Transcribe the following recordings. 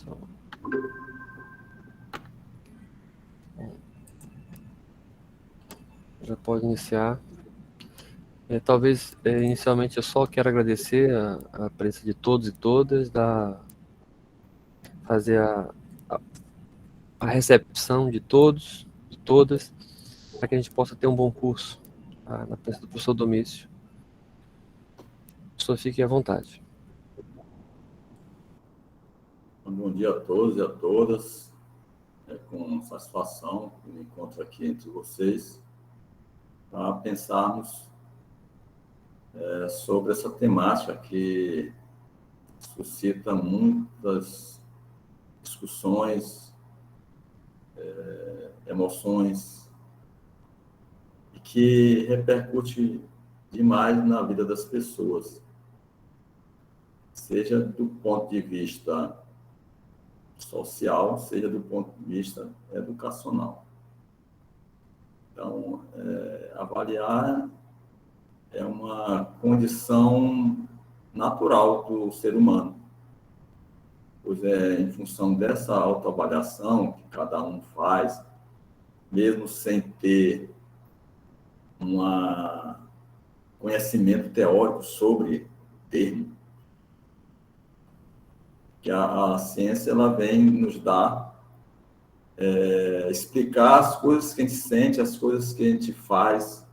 Então, já pode iniciar. Talvez, inicialmente, eu só quero agradecer a presença de todos e todas, fazer a recepção de todos, de todas, para que a gente possa ter um bom curso, na presença do professor Domício. Professor, fique à vontade. Bom dia a todos e a todas. É com satisfação que me encontro aqui entre vocês para pensarmos sobre essa temática que suscita muitas discussões, emoções, e que repercute demais na vida das pessoas, seja do ponto de vista social, seja do ponto de vista educacional. Então, avaliar é uma condição natural do ser humano, pois é em função dessa autoavaliação que cada um faz, mesmo sem ter um conhecimento teórico sobre o termo, que a ciência ela vem nos dar, explicar as coisas que a gente sente, as coisas que a gente faz,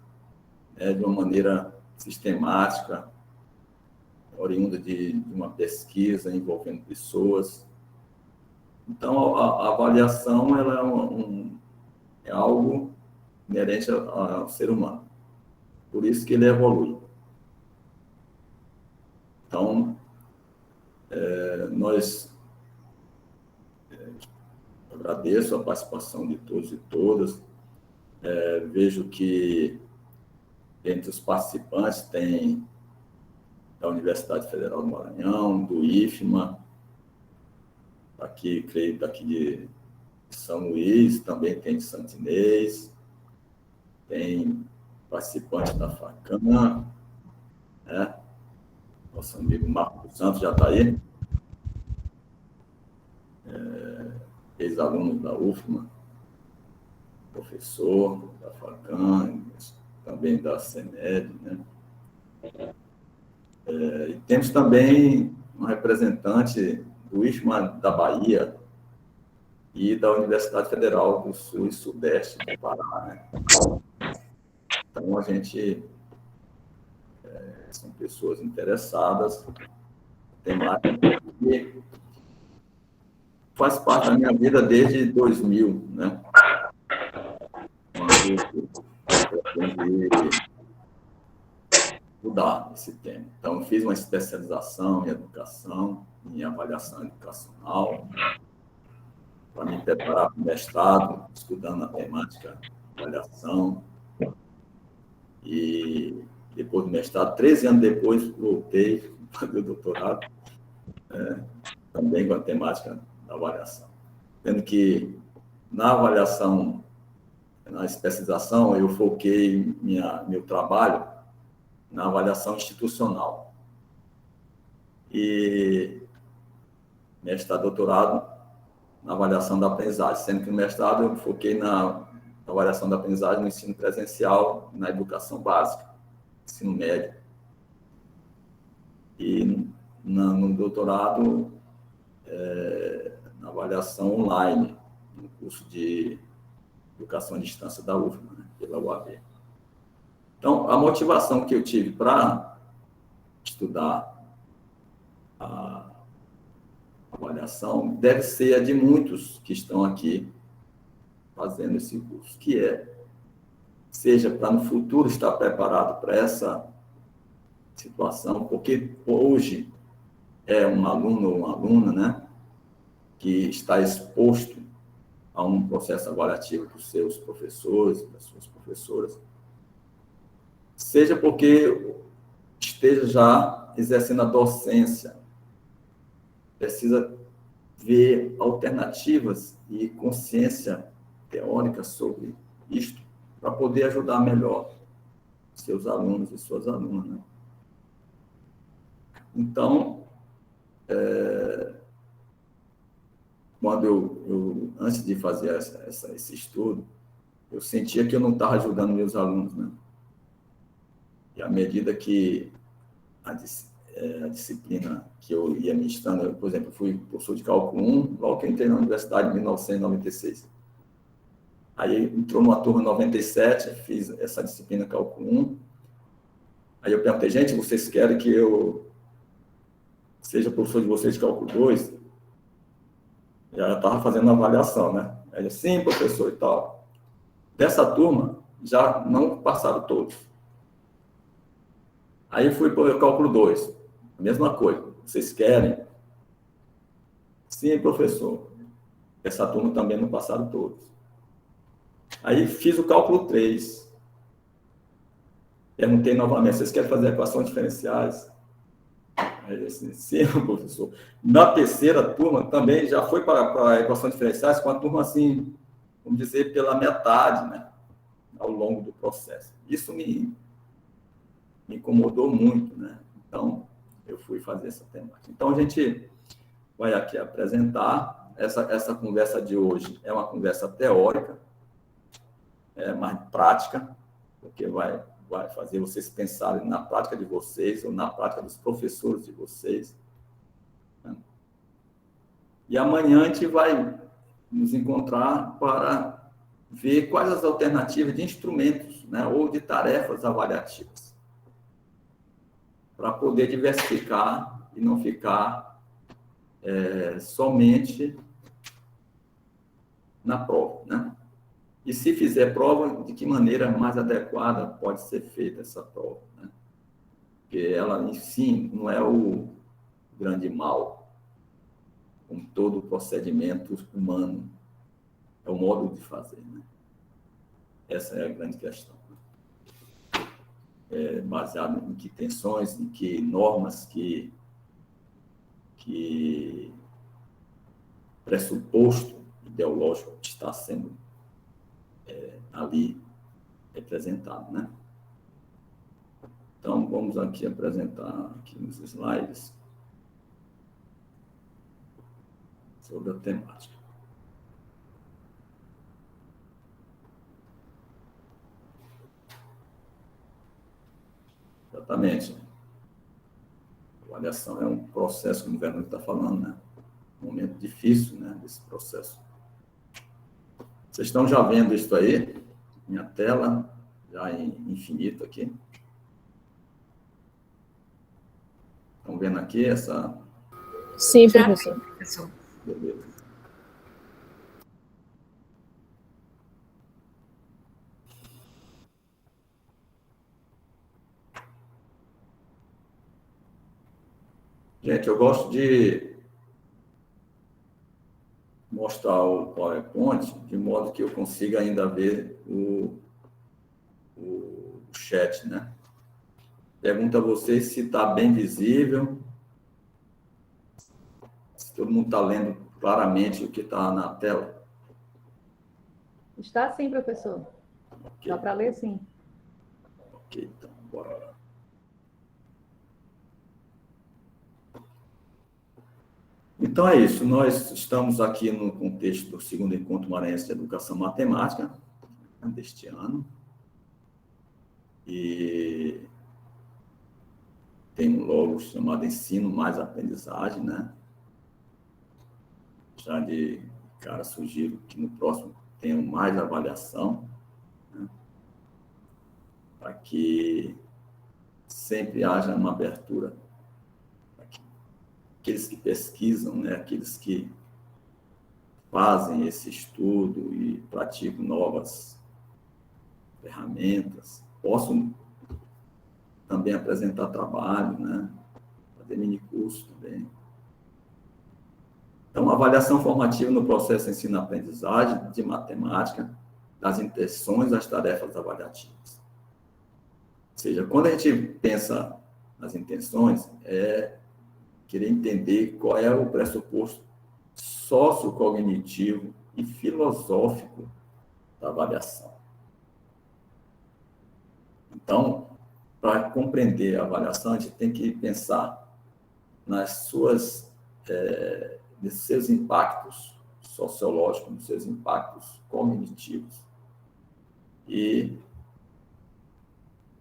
de uma maneira sistemática, oriunda de uma pesquisa envolvendo pessoas. Então, a avaliação ela é algo inerente ao ser humano. Por isso que ele evolui. Então, agradeço a participação de todos e todas. Vejo que entre os participantes tem da Universidade Federal do Maranhão, do IFMA, aqui, creio, daqui de São Luís, também tem de Santo Inês, tem participante da FACAM, né? Nosso amigo Marcos Santos já está aí, ex-aluno da UFMA, professor da FACAM, também da CEMED, né? E temos também um representante do IFMA da Bahia e da Universidade Federal do Sul e Sudeste do Pará, né? Então, a gente são pessoas interessadas, temática que faz parte da minha vida desde 2000, né? Quando eu aprendi estudar esse tema. Então, fiz uma especialização em educação, em avaliação educacional, para me preparar para o mestrado, estudando a temática de avaliação. E depois do mestrado, 13 anos depois, voltei para fazer o doutorado, também com a temática da avaliação. Tendo que, na avaliação, na especialização, eu foquei meu trabalho na avaliação institucional. E mestrado, doutorado, na avaliação da aprendizagem, sendo que no mestrado eu foquei na avaliação da aprendizagem no ensino presencial, na educação básica, ensino médio. E no doutorado, na avaliação online, no curso de educação à distância da UFMA, né, pela UAB. Então, a motivação que eu tive para estudar a avaliação deve ser a de muitos que estão aqui fazendo esse curso, que seja para no futuro estar preparado para essa situação, porque hoje é um aluno ou uma aluna, né, que está exposto a um processo avaliativo dos seus professores, das suas professoras, seja porque esteja já exercendo a docência, precisa ver alternativas e consciência teórica sobre isto para poder ajudar melhor seus alunos e suas alunas, né? Então, quando antes de fazer esse estudo, eu sentia que eu não estava ajudando meus alunos, né? E à medida que a disciplina que eu ia ministrando, por exemplo, eu fui professor de cálculo 1, logo que eu entrei na universidade em 1996. Aí entrou numa turma 97, fiz essa disciplina cálculo 1. Aí eu perguntei, gente, vocês querem que eu seja professor de vocês de cálculo 2? Já estava fazendo uma avaliação, né? Aí ele, sim, professor e tal. Dessa turma, já não passaram todos. Aí fui para o cálculo 2, a mesma coisa. Vocês querem? Sim, professor. Essa turma também não passaram todos. Aí fiz o cálculo 3. Perguntei novamente, vocês querem fazer equações diferenciais? Aí assim, sim, professor. Na terceira turma também já foi para equações diferenciais com a turma assim, vamos dizer, pela metade, né? Ao longo do processo. Isso me incomodou muito, né? Então, eu fui fazer essa temática. Então, a gente vai aqui apresentar. Essa conversa de hoje é uma conversa teórica, mais prática, porque vai fazer vocês pensarem na prática de vocês ou na prática dos professores de vocês. Né? E amanhã a gente vai nos encontrar para ver quais as alternativas de instrumentos, né, ou de tarefas avaliativas, para poder diversificar e não ficar somente na prova, né? E se fizer prova, de que maneira mais adequada pode ser feita essa prova, né? Porque ela, em si, não é o grande mal, como todo procedimento humano, é o modo de fazer, né? Essa é a grande questão. Baseado em que tensões, em que normas, que pressuposto ideológico está sendo ali representado, né? Então, vamos aqui apresentar aqui nos slides sobre a temática. Exatamente. A avaliação é um processo, como o Vernon está falando, né? Um momento difícil, né, desse processo. Vocês estão já vendo isso aí? Minha tela, já em infinito aqui. Estão vendo aqui essa... Sim, professor. Beleza. Gente, eu gosto de mostrar o PowerPoint de modo que eu consiga ainda ver o chat, né? Pergunto a vocês se está bem visível, se todo mundo está lendo claramente o que está na tela. Está sim, professor. Okay. Dá para ler, sim. Ok, então, bora lá. Então é isso, nós estamos aqui no contexto do segundo encontro maranhense de educação matemática, deste ano, e tem um logo chamado Ensino mais Aprendizagem, né? Já de cara sugiro que no próximo tenha mais avaliação, né? Para que sempre haja uma abertura. Aqueles que pesquisam, né? Aqueles que fazem esse estudo e praticam novas ferramentas, possam também apresentar trabalho, né? Fazer minicurso também. Então, avaliação formativa no processo de ensino-aprendizagem de matemática, das intenções das tarefas avaliativas. Ou seja, quando a gente pensa nas intenções, é querer entender qual é o pressuposto sociocognitivo e filosófico da avaliação. Então, para compreender a avaliação, a gente tem que pensar nos seus impactos sociológico, nos seus impactos cognitivos. E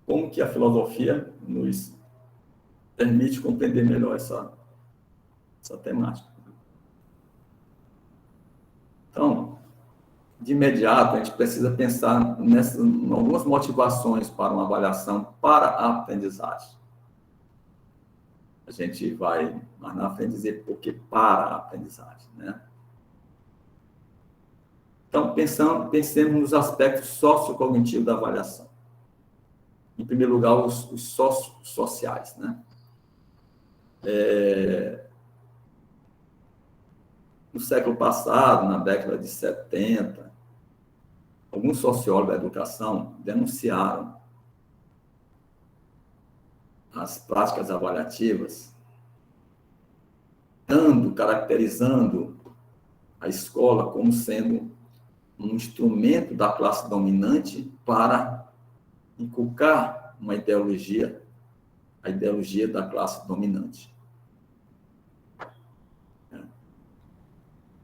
como que a filosofia nos permite compreender melhor essa temática. Então, de imediato, a gente precisa pensar em algumas motivações para uma avaliação para a aprendizagem. A gente vai mais na frente dizer por que para a aprendizagem, né? Então, pensemos nos aspectos sociocognitivos da avaliação. Em primeiro lugar, os sociais, né? No século passado, na década de 70, alguns sociólogos da educação denunciaram as práticas avaliativas, caracterizando a escola como sendo um instrumento da classe dominante para inculcar uma ideologia, a ideologia da classe dominante.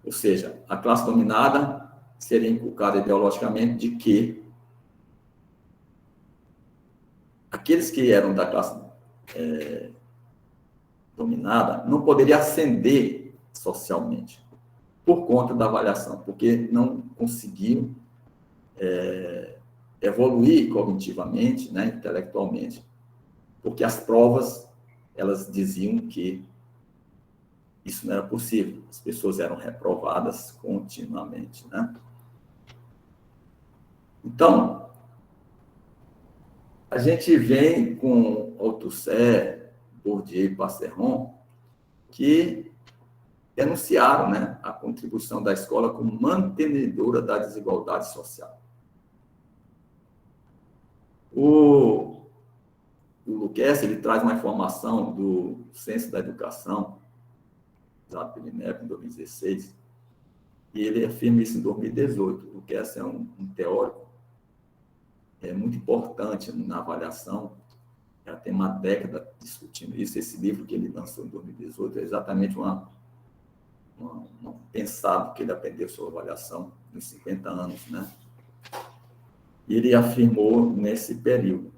Ou seja, a classe dominada seria inculcada ideologicamente de que aqueles que eram da classe dominada não poderiam ascender socialmente por conta da avaliação, porque não conseguiam evoluir cognitivamente, né, intelectualmente, porque as provas, elas diziam que isso não era possível. As pessoas eram reprovadas continuamente, né? Então, a gente vem com Althusser, Bourdieu e Passeron, que denunciaram, né, a contribuição da escola como mantenedora da desigualdade social. O Luquez, ele traz uma informação do Censo da Educação, usado pelo INEP em 2016, e ele afirma isso em 2018. O Luquez é um teórico muito importante na avaliação, já tem uma década discutindo isso. Esse livro que ele lançou em 2018 é exatamente um pensado que ele aprendeu sobre avaliação nos 50 anos, né? E ele afirmou nesse período: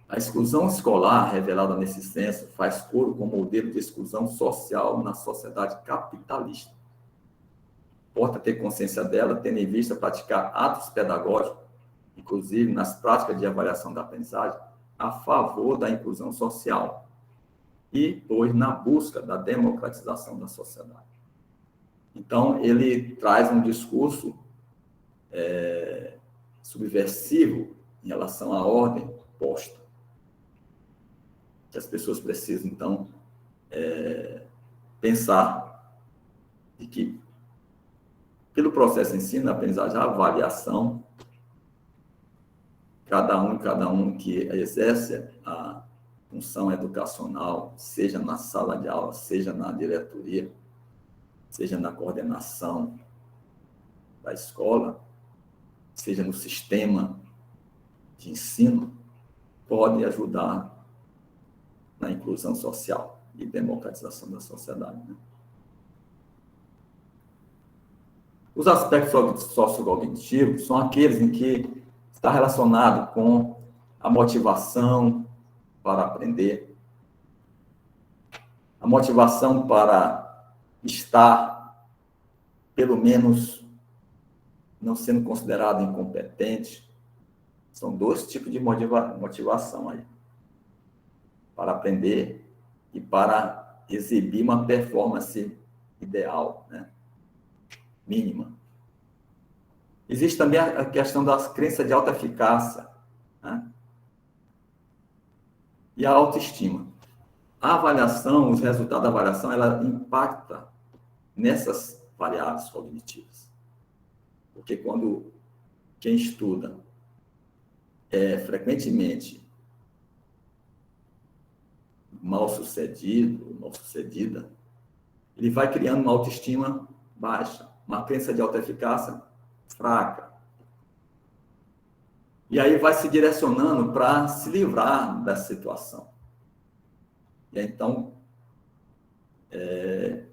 a exclusão escolar revelada nesse censo faz coro com o modelo de exclusão social na sociedade capitalista. Importa ter consciência dela, tendo em vista praticar atos pedagógicos, inclusive nas práticas de avaliação da aprendizagem, a favor da inclusão social e, pois, na busca da democratização da sociedade. Então, ele traz um discurso subversivo em relação à ordem posta, que as pessoas precisam, então, pensar de que, pelo processo de ensino, a aprendizagem, a avaliação, cada um que exerce a função educacional, seja na sala de aula, seja na diretoria, seja na coordenação da escola, seja no sistema de ensino, pode ajudar na inclusão social e democratização da sociedade, né? Os aspectos sociocognitivos são aqueles em que está relacionado com a motivação para aprender, a motivação para estar, pelo menos, não sendo considerado incompetente. São dois tipos de motivação aí: para aprender e para exibir uma performance ideal, né? Mínima. Existe também a questão das crenças de autoeficácia, né? E a autoestima. A avaliação, os resultados da avaliação, ela impacta nessas variáveis cognitivas. Porque quando quem estuda frequentemente mal sucedida, ele vai criando uma autoestima baixa, uma crença de autoeficácia fraca. E aí vai se direcionando para se livrar da situação. E então,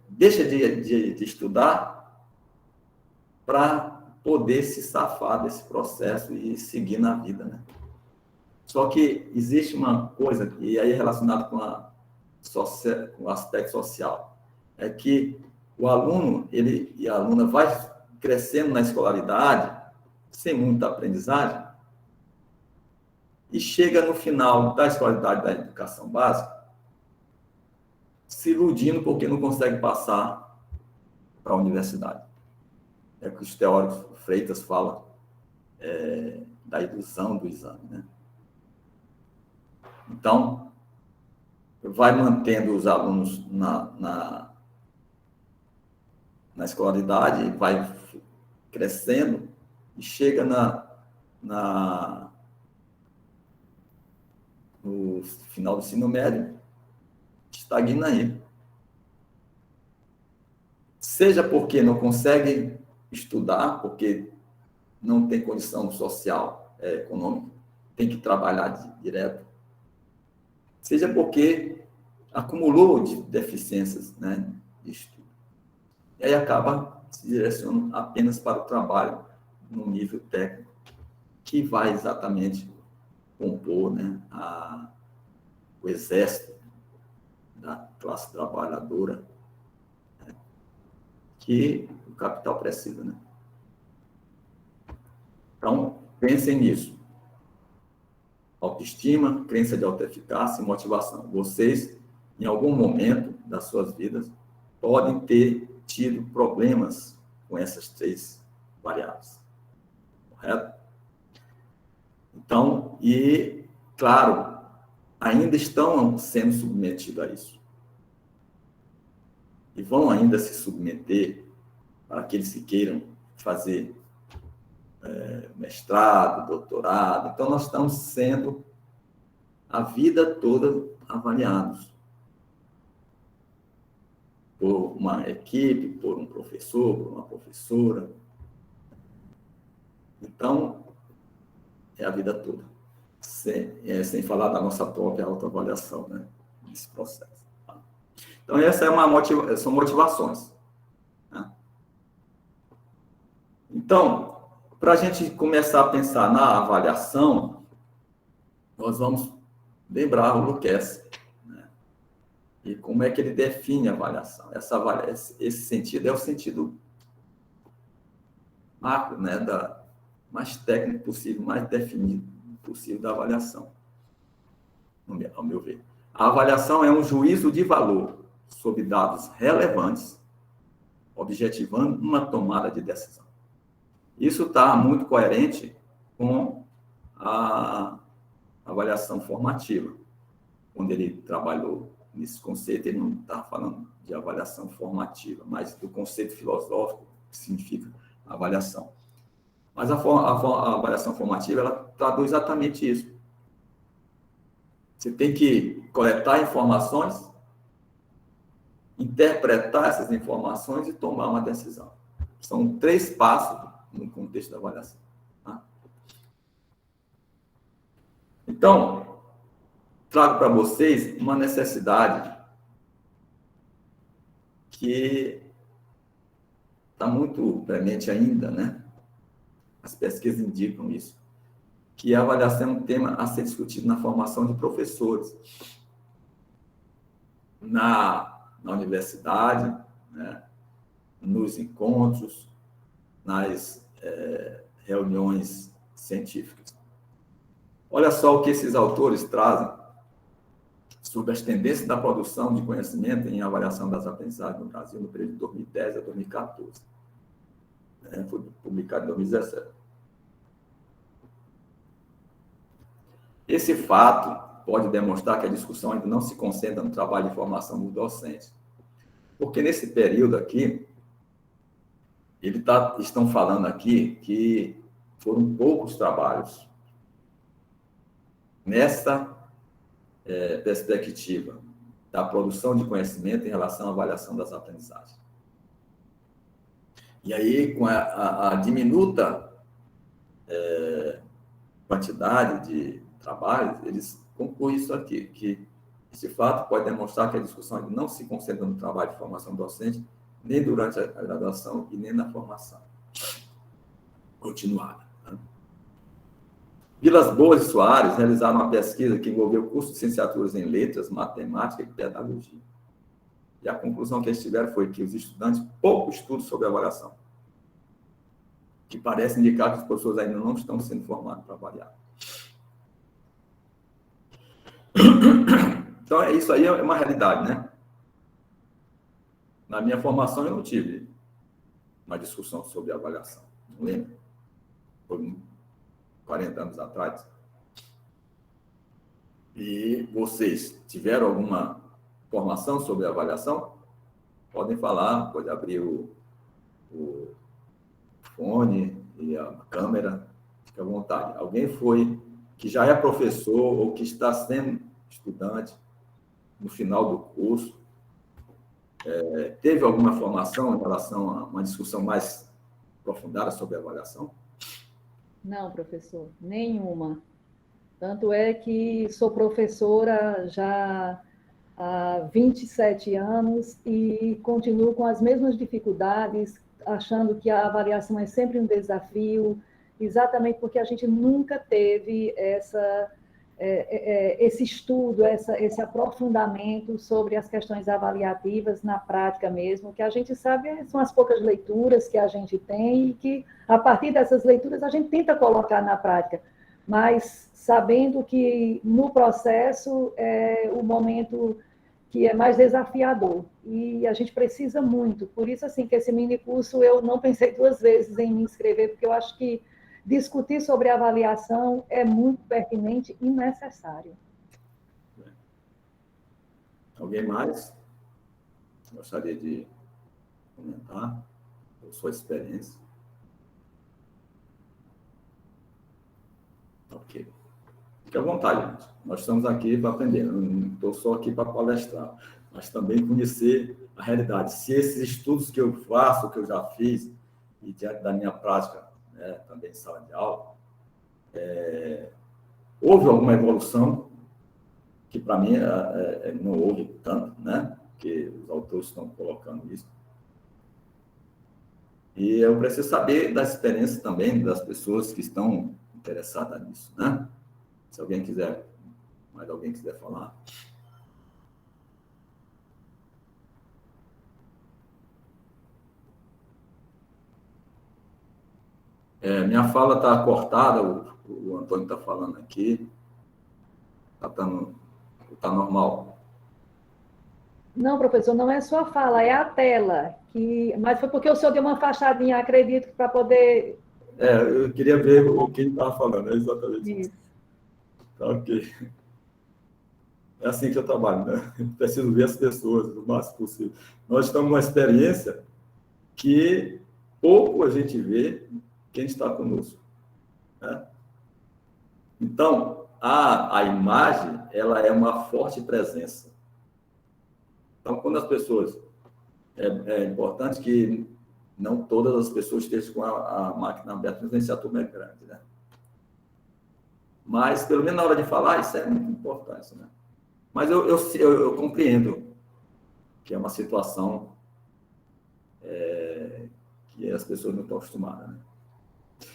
deixa de estudar para poder se safar desse processo e seguir na vida, né? Só que existe uma coisa, e aí é relacionado com o aspecto social, é que o aluno e a aluna vai crescendo na escolaridade, sem muita aprendizagem, e chega no final da escolaridade da educação básica, se iludindo porque não consegue passar para a universidade. É o que os teóricos Freitas falam da ilusão do exame, né? Então, vai mantendo os alunos na escolaridade, vai crescendo e chega no final do ensino médio, estagna aí. Seja porque não consegue estudar, porque não tem condição social, econômica, tem que trabalhar direto, seja porque acumulou de deficiências, né, de estudo. E aí acaba se direcionando apenas para o trabalho no nível técnico, que vai exatamente compor, né, o exército da classe trabalhadora, né, que o capital precisa, né? Então, pensem nisso. Autoestima, crença de autoeficácia e motivação. Vocês, em algum momento das suas vidas, podem ter tido problemas com essas 3 variáveis. Correto? Então, e, claro, ainda estão sendo submetidos a isso. E vão ainda se submeter para aqueles que queiram fazer mestrado, doutorado. Então, nós estamos sendo a vida toda avaliados por uma equipe, por um professor, por uma professora. Então, é a vida toda. Sem falar da nossa própria autoavaliação, né, nesse processo. Então, são motivações, né? Então, para a gente começar a pensar na avaliação, nós vamos lembrar o Lukács, né? E como é que ele define a avaliação. Esse sentido é o sentido macro, né, mais técnico possível, mais definido possível da avaliação, ao meu ver. A avaliação é um juízo de valor sobre dados relevantes, objetivando uma tomada de decisão. Isso está muito coerente com a avaliação formativa. Quando ele trabalhou nesse conceito, ele não está falando de avaliação formativa, mas do conceito filosófico que significa avaliação. Mas a avaliação formativa, ela traduz exatamente isso. Você tem que coletar informações, interpretar essas informações e tomar uma decisão. São 3 passos no contexto da avaliação. Tá? Então, trago para vocês uma necessidade que está muito premente ainda, né? As pesquisas indicam isso, que a avaliação é um tema a ser discutido na formação de professores, na universidade, né? Nos encontros, nas reuniões científicas. Olha só o que esses autores trazem sobre as tendências da produção de conhecimento em avaliação das aprendizagens no Brasil no período de 2010 a 2014. Foi publicado em 2017. Esse fato pode demonstrar que a discussão ainda não se concentra no trabalho de formação dos docentes. Porque nesse período aqui, estão falando aqui que foram poucos trabalhos nessa perspectiva da produção de conhecimento em relação à avaliação das aprendizagens. E aí, com a diminuta quantidade de trabalhos, eles concluem isso aqui, que esse fato pode demonstrar que a discussão ainda não se concentra no trabalho de formação docente, nem durante a graduação e nem na formação. continuada. Né? Vilas Boas e Soares realizaram uma pesquisa que envolveu curso de licenciaturas em letras, matemática e pedagogia. E a conclusão que eles tiveram foi que os estudantes pouco estudam sobre avaliação, que parece indicar que os professores ainda não estão sendo formados para avaliar. Então, isso aí é uma realidade, né? Na minha formação, eu não tive uma discussão sobre avaliação. Não lembro. Foi 40 anos atrás. E vocês tiveram alguma formação sobre avaliação? Podem falar, pode abrir o fone e a câmera, fica à vontade. Alguém que já é professor ou que está sendo estudante no final do curso, teve alguma formação em relação a uma discussão mais aprofundada sobre a avaliação? Não, professor, nenhuma. Tanto é que sou professora já há 27 anos e continuo com as mesmas dificuldades, achando que a avaliação é sempre um desafio, exatamente porque a gente nunca teve esse estudo, esse aprofundamento sobre as questões avaliativas na prática mesmo. O que a gente sabe são as poucas leituras que a gente tem e que, a partir dessas leituras, a gente tenta colocar na prática, mas sabendo que no processo é o momento que é mais desafiador, e a gente precisa muito. Por isso, assim, que esse mini curso eu não pensei 2 vezes em me inscrever, porque eu acho que discutir sobre avaliação é muito pertinente e necessário. Alguém mais gostaria de comentar a sua experiência? Ok. Fique à vontade, gente. Nós estamos aqui para aprender. Eu não estou só aqui para palestrar, mas também conhecer a realidade. Se esses estudos que eu faço, que eu já fiz, e diante da minha prática, né, também em sala de aula, houve alguma evolução, que para mim não houve tanto, né? Porque os autores estão colocando isso. E eu preciso saber da experiência também das pessoas que estão interessadas nisso, né? Se alguém quiser, mais alguém quiser falar. Minha fala está cortada, o Antônio está falando aqui. Está normal. Não, professor, não é sua fala, é a tela. Mas foi porque o senhor deu uma fachadinha, acredito, para poder... Eu queria ver o que ele estava falando, é exatamente isso. Tá, ok. É assim que eu trabalho, né? Preciso ver as pessoas o máximo possível. Nós estamos numa experiência que pouco a gente vê quem está conosco, né? Então, a imagem, ela é uma forte presença. Então, quando as pessoas... É importante que não todas as pessoas estejam com a máquina aberta, mas a turma é grande, né? Mas, pelo menos na hora de falar, isso é muito importante, né? Mas eu compreendo que é uma situação que as pessoas não estão acostumadas, né?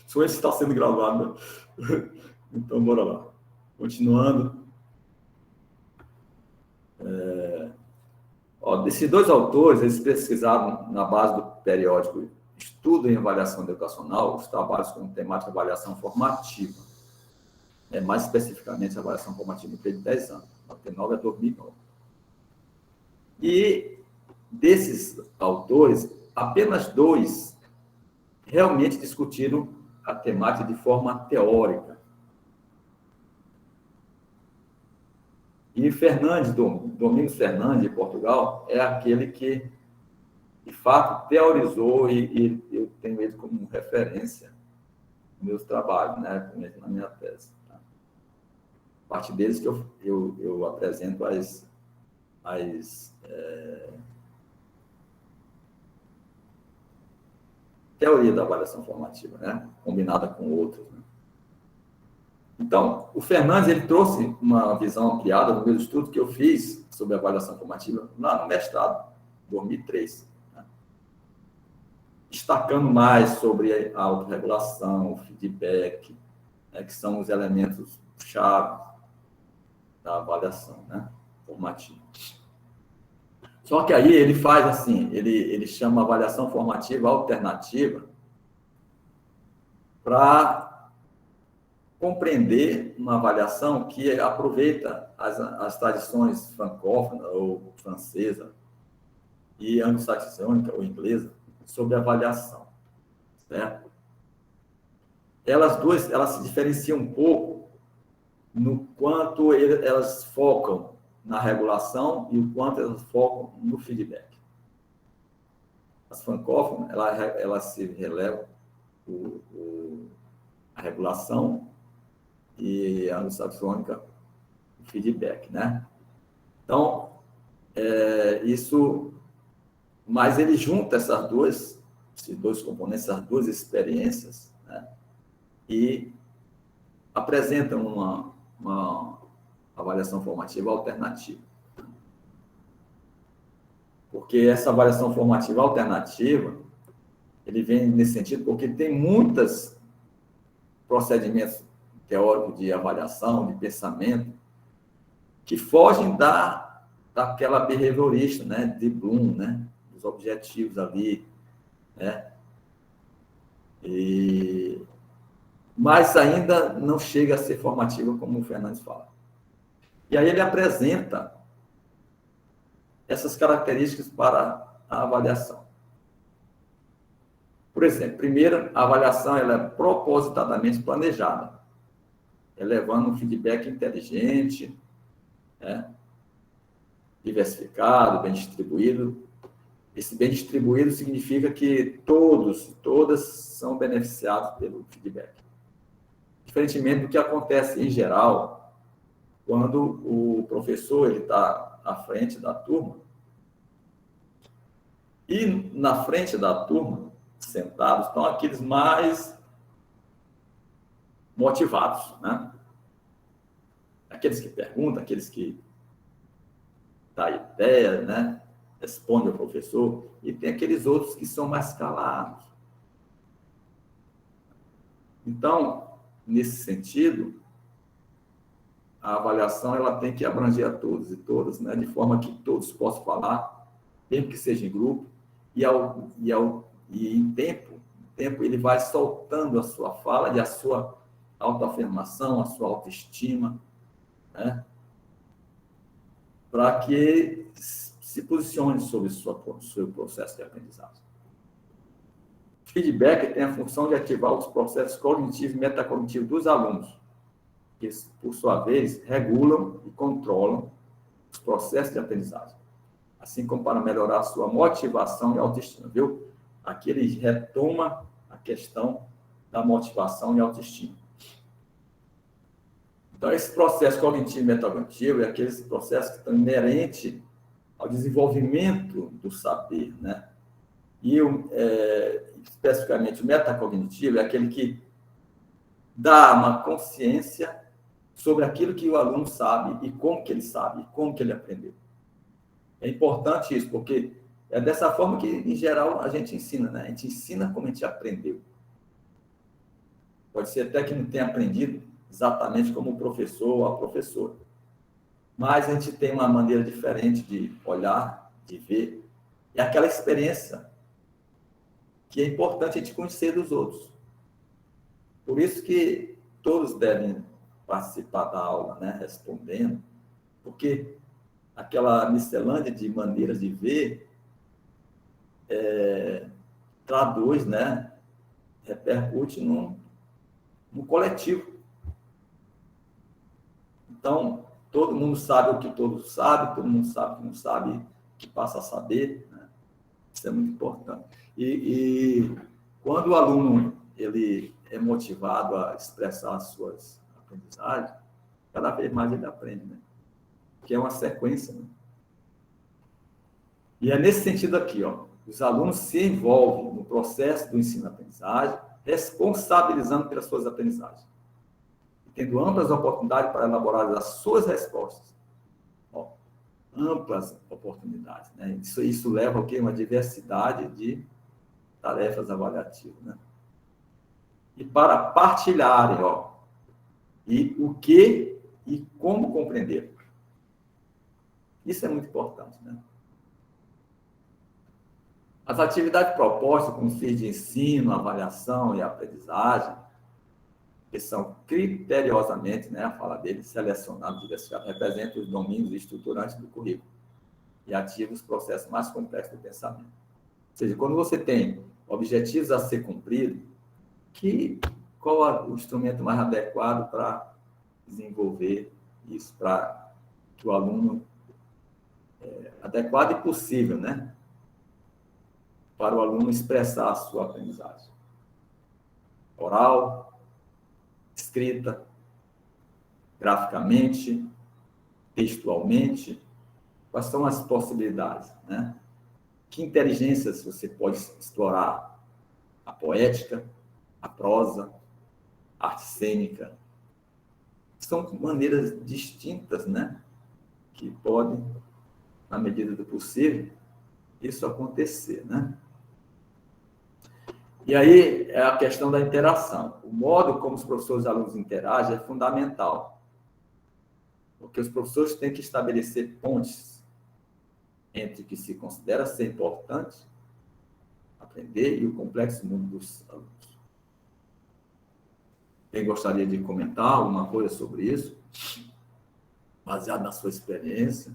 Isso está sendo gravado, né? Então, bora lá. Continuando. Desses 2 autores, eles pesquisaram na base do periódico Estudo em Avaliação Educacional os trabalhos com temática de avaliação formativa. Mais especificamente, a avaliação formativa no período de 10 anos, de 1999 a 2009. E desses autores, apenas 2 realmente discutiram a temática de forma teórica. E Domingos Fernandes, de Portugal, é aquele que, de fato, teorizou, e eu tenho ele como referência nos meus trabalhos, né, na minha tese. Tá? A partir deles que eu apresento teoria da avaliação formativa, né, combinada com outros. Né? Então, o Fernandes, ele trouxe uma visão ampliada no meu estudo que eu fiz sobre avaliação formativa lá no mestrado, em 2003. Né? destacando mais sobre a autorregulação, o feedback, né, que são os elementos chave da avaliação, né, formativa. Só que aí ele faz assim, ele chama avaliação formativa alternativa para compreender uma avaliação que aproveita as tradições francófonas ou francesa e anglo-saxônica ou inglesa sobre avaliação, certo? Elas se diferenciam um pouco no quanto elas focam na regulação e o quanto elas focam no feedback. As francófonas, elas se relevam a regulação e a anglo-saxônica, o feedback, né? Então, mas ele junta esses dois componentes, essas duas experiências, né? E apresenta uma avaliação formativa alternativa. Porque essa avaliação formativa alternativa, ele vem nesse sentido porque tem muitos procedimentos teóricos de avaliação, de pensamento, que fogem daquela behaviorista, né, de Bloom, né, dos objetivos ali, né, mas ainda não chega a ser formativa, como o Fernandes fala. E aí ele apresenta essas características para a avaliação. Por exemplo, primeiro, a avaliação ela é propositadamente planejada, elevando um feedback inteligente, né, diversificado, bem distribuído. Esse bem distribuído significa que todos e todas são beneficiados pelo feedback. Diferentemente do que acontece em geral, quando o professor está à frente da turma, e na frente da turma, sentados, estão aqueles mais motivados, né? Aqueles que perguntam, aqueles que dão ideia, né? Respondem ao professor, e tem aqueles outros que são mais calados. Então, nesse sentido, a avaliação ela tem que abranger a todos e todas, né? De forma que todos possam falar, mesmo que seja em grupo, e em tempo ele vai soltando a sua fala e a sua autoafirmação, a sua autoestima, né? Para que se posicione sobre o seu processo de aprendizagem. O feedback tem a função de ativar os processos cognitivos e metacognitivos dos alunos, que, por sua vez, regulam e controlam os processos de aprendizagem, assim como para melhorar a sua motivação e autoestima, viu? Aqui ele retoma a questão da motivação e autoestima. Então, esse processo cognitivo e metacognitivo é aquele processo que está inerente ao desenvolvimento do saber, né? E, especificamente, o metacognitivo é aquele que dá uma consciência sobre aquilo que o aluno sabe e como que ele sabe, e como que ele aprendeu. É importante isso, porque é dessa forma que, em geral, a gente ensina, né? A gente ensina como a gente aprendeu. Pode ser até que não tenha aprendido exatamente como o professor ou a professora. Mas a gente tem uma maneira diferente de olhar, de ver. É aquela experiência que é importante a gente conhecer dos outros. Por isso que todos devem participar da aula, né? Respondendo, porque aquela miscelânea de maneiras de ver traduz, né? Repercute no coletivo. Então, todo mundo sabe o que todos sabem, todo mundo sabe o que não sabe, que passa a saber, né? Isso é muito importante. E quando o aluno ele é motivado a expressar as suas aprendizagens, cada vez mais ele aprende, né? Que é uma sequência, né? E é nesse sentido aqui, ó, os alunos se envolvem no processo do ensino-aprendizagem, responsabilizando pelas suas aprendizagens, tendo amplas oportunidades para elaborar as suas respostas. Ó, amplas oportunidades, né? Isso leva ao quê? Uma diversidade de tarefas avaliativas, né? E para partilharem, e o que e como compreender. Isso é muito importante, né? As atividades propostas, como fins de ensino, avaliação e aprendizagem, que são criteriosamente, né, a fala dele, selecionados, diversificados, representam os domínios estruturantes do currículo e ativam os processos mais complexos do pensamento. Ou seja, quando você tem objetivos a ser cumpridos, qual é o instrumento mais adequado para desenvolver isso, para que o aluno adequado e possível, né? Para o aluno expressar a sua aprendizagem. Oral, escrita, graficamente, textualmente. Quais são as possibilidades, né? Que inteligências você pode explorar? A poética, a prosa, a arte cênica. São maneiras distintas, né? Que podem, na medida do possível, isso acontecer, né? E aí é a questão da interação. O modo como os professores e alunos interagem é fundamental, porque os professores têm que estabelecer pontes entre o que se considera ser importante aprender e o complexo mundo dos alunos. Quem gostaria de comentar alguma coisa sobre isso, baseado na sua experiência?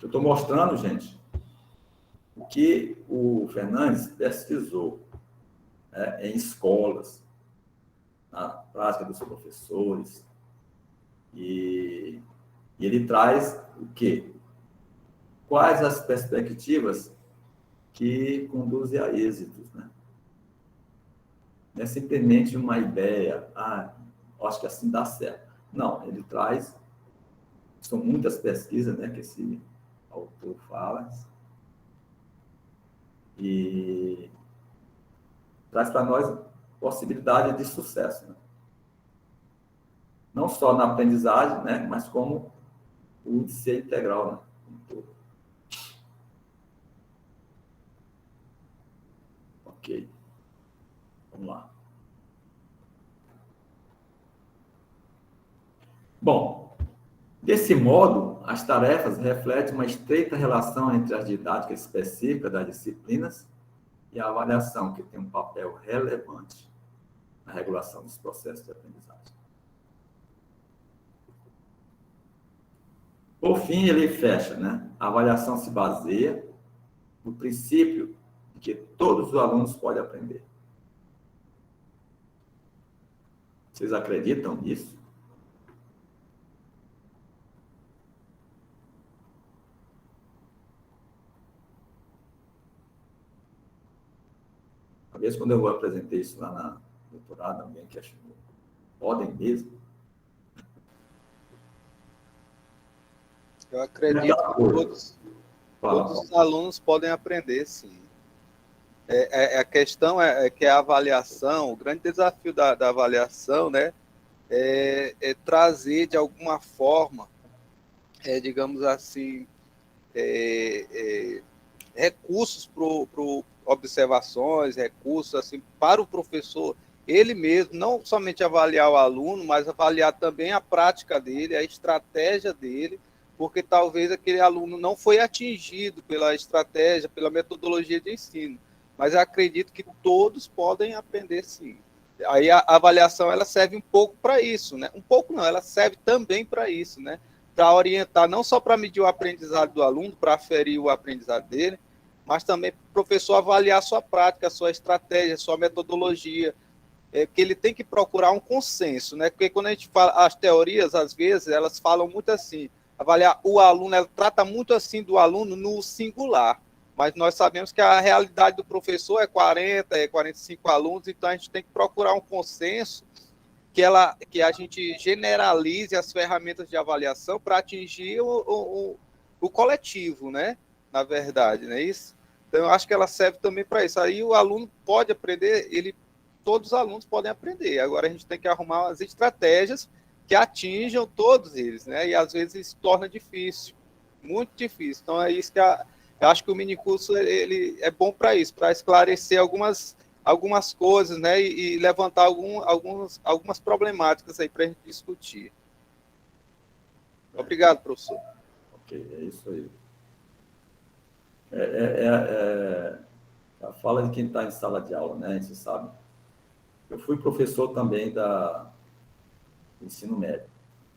Eu estou mostrando, gente, o que o Fernandes pesquisou, né, em escolas, na prática dos professores, e ele traz o quê? Quais as perspectivas que conduzem a êxitos, né? Não é simplesmente uma ideia, acho que assim dá certo. Não, ele traz, são muitas pesquisas, né, que esse autor fala, e traz para nós possibilidade de sucesso, né? Não só na aprendizagem, né, mas como o de ser integral, né? Ok. Vamos lá. Bom, desse modo, as tarefas refletem uma estreita relação entre as didáticas específicas das disciplinas e a avaliação, que tem um papel relevante na regulação dos processos de aprendizagem. Por fim, ele fecha, né? A avaliação se baseia no princípio de que todos os alunos podem aprender. Vocês acreditam nisso? Uma vez, quando eu apresentei isso lá na doutorado, alguém questionou. Podem mesmo? Eu acredito que todos os alunos podem aprender, sim. A questão é que a avaliação, o grande desafio da avaliação, né, é trazer, de alguma forma, digamos assim, recursos para observações, recursos assim, para o professor, ele mesmo, não somente avaliar o aluno, mas avaliar também a prática dele, a estratégia dele, porque talvez aquele aluno não foi atingido pela estratégia, pela metodologia de ensino. Mas eu acredito que todos podem aprender, sim. Aí a avaliação ela serve um pouco para isso, né? Um pouco não, ela serve também para isso, né? Para orientar, não só para medir o aprendizado do aluno, para aferir o aprendizado dele, mas também para o professor avaliar a sua prática, a sua estratégia, a sua metodologia, que ele tem que procurar um consenso, né? Porque quando a gente fala, as teorias, às vezes, elas falam muito assim, avaliar o aluno, ela trata muito assim do aluno no singular, mas nós sabemos que a realidade do professor é 40, 45 alunos, então a gente tem que procurar um consenso que a gente generalize as ferramentas de avaliação para atingir o coletivo, né? Na verdade, não é isso? Então, eu acho que ela serve também para isso. Aí o aluno pode aprender, todos os alunos podem aprender. Agora a gente tem que arrumar as estratégias que atinjam todos eles, né? E às vezes se torna difícil, muito difícil. Então é isso que eu acho que o minicurso ele é bom para isso, para esclarecer algumas coisas, né? E levantar algumas problemáticas aí para a gente discutir. Obrigado, professor. Ok, é isso aí. A fala de quem está em sala de aula, né? A gente sabe. Eu fui professor também do ensino médio,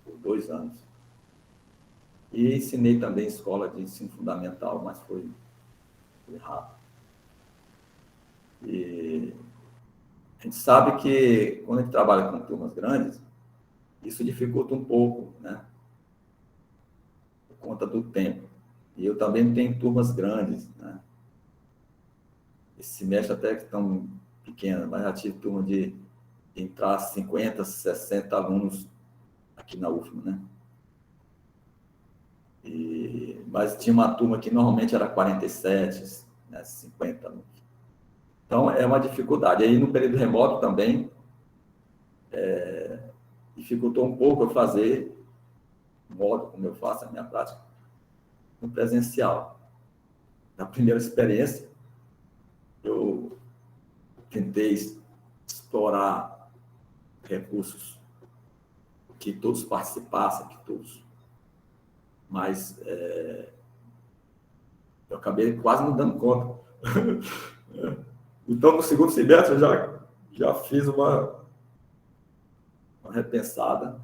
por 2 anos. E ensinei também em escola de ensino fundamental, mas foi rápido. E a gente sabe que quando a gente trabalha com turmas grandes, isso dificulta um pouco, né? Por conta do tempo. E eu também tenho turmas grandes, né? Esse semestre até que estão pequenas, mas já tive turma de entrar 50, 60 alunos aqui na UFMA, né? Mas tinha uma turma que normalmente era 47, né, 50 alunos. Então, é uma dificuldade. Aí, no período remoto também, dificultou um pouco eu fazer o modo como eu faço a minha prática no presencial. Na primeira experiência, eu tentei explorar recursos que todos participassem, mas eu acabei quase não dando conta. Então, no segundo semestre, eu já fiz uma repensada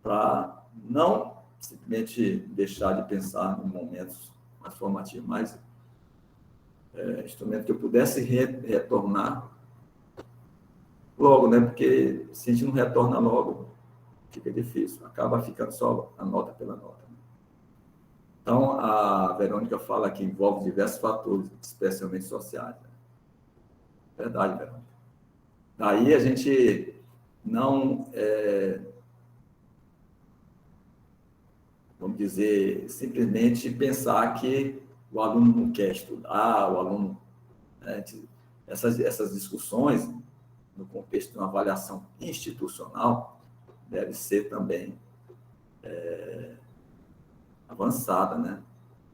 para não simplesmente deixar de pensar em momentos mais formativos, mas instrumento que eu pudesse retornar logo, né? Porque se a gente não retorna logo, fica difícil, acaba ficando só a nota pela nota. Então, a Verônica fala que envolve diversos fatores, especialmente sociais. Né? Verdade, Verônica. Daí a gente não, vamos dizer, simplesmente pensar que o aluno não quer estudar, o aluno... Né? Essas discussões, no contexto de uma avaliação institucional, deve ser também avançada, né?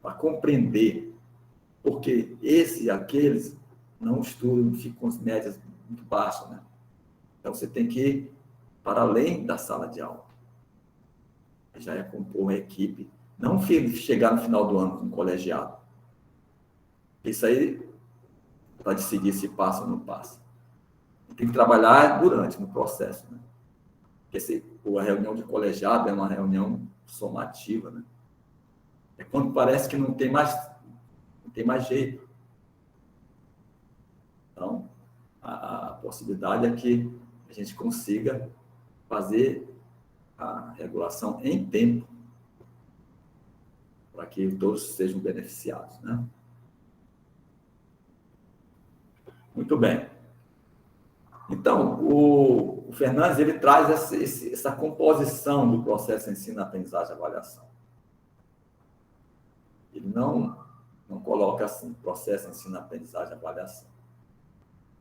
Para compreender porque esse e aqueles não estudam, ficam com as médias muito baixas, né? Então, você tem que ir para além da sala de aula. Já é compor uma equipe, não chegar no final do ano com um colegiado. Isso aí, para decidir se passa ou não passa. Tem que trabalhar durante, no processo, né? Porque a reunião de colegiado é uma reunião somativa, né? É quando parece que não tem mais jeito. Então, a possibilidade é que a gente consiga fazer a regulação em tempo para que todos sejam beneficiados, né? Muito bem. Então, o Fernandes, ele traz essa composição do processo ensino, aprendizagem e avaliação. Ele não coloca assim, processo ensino, aprendizagem e avaliação.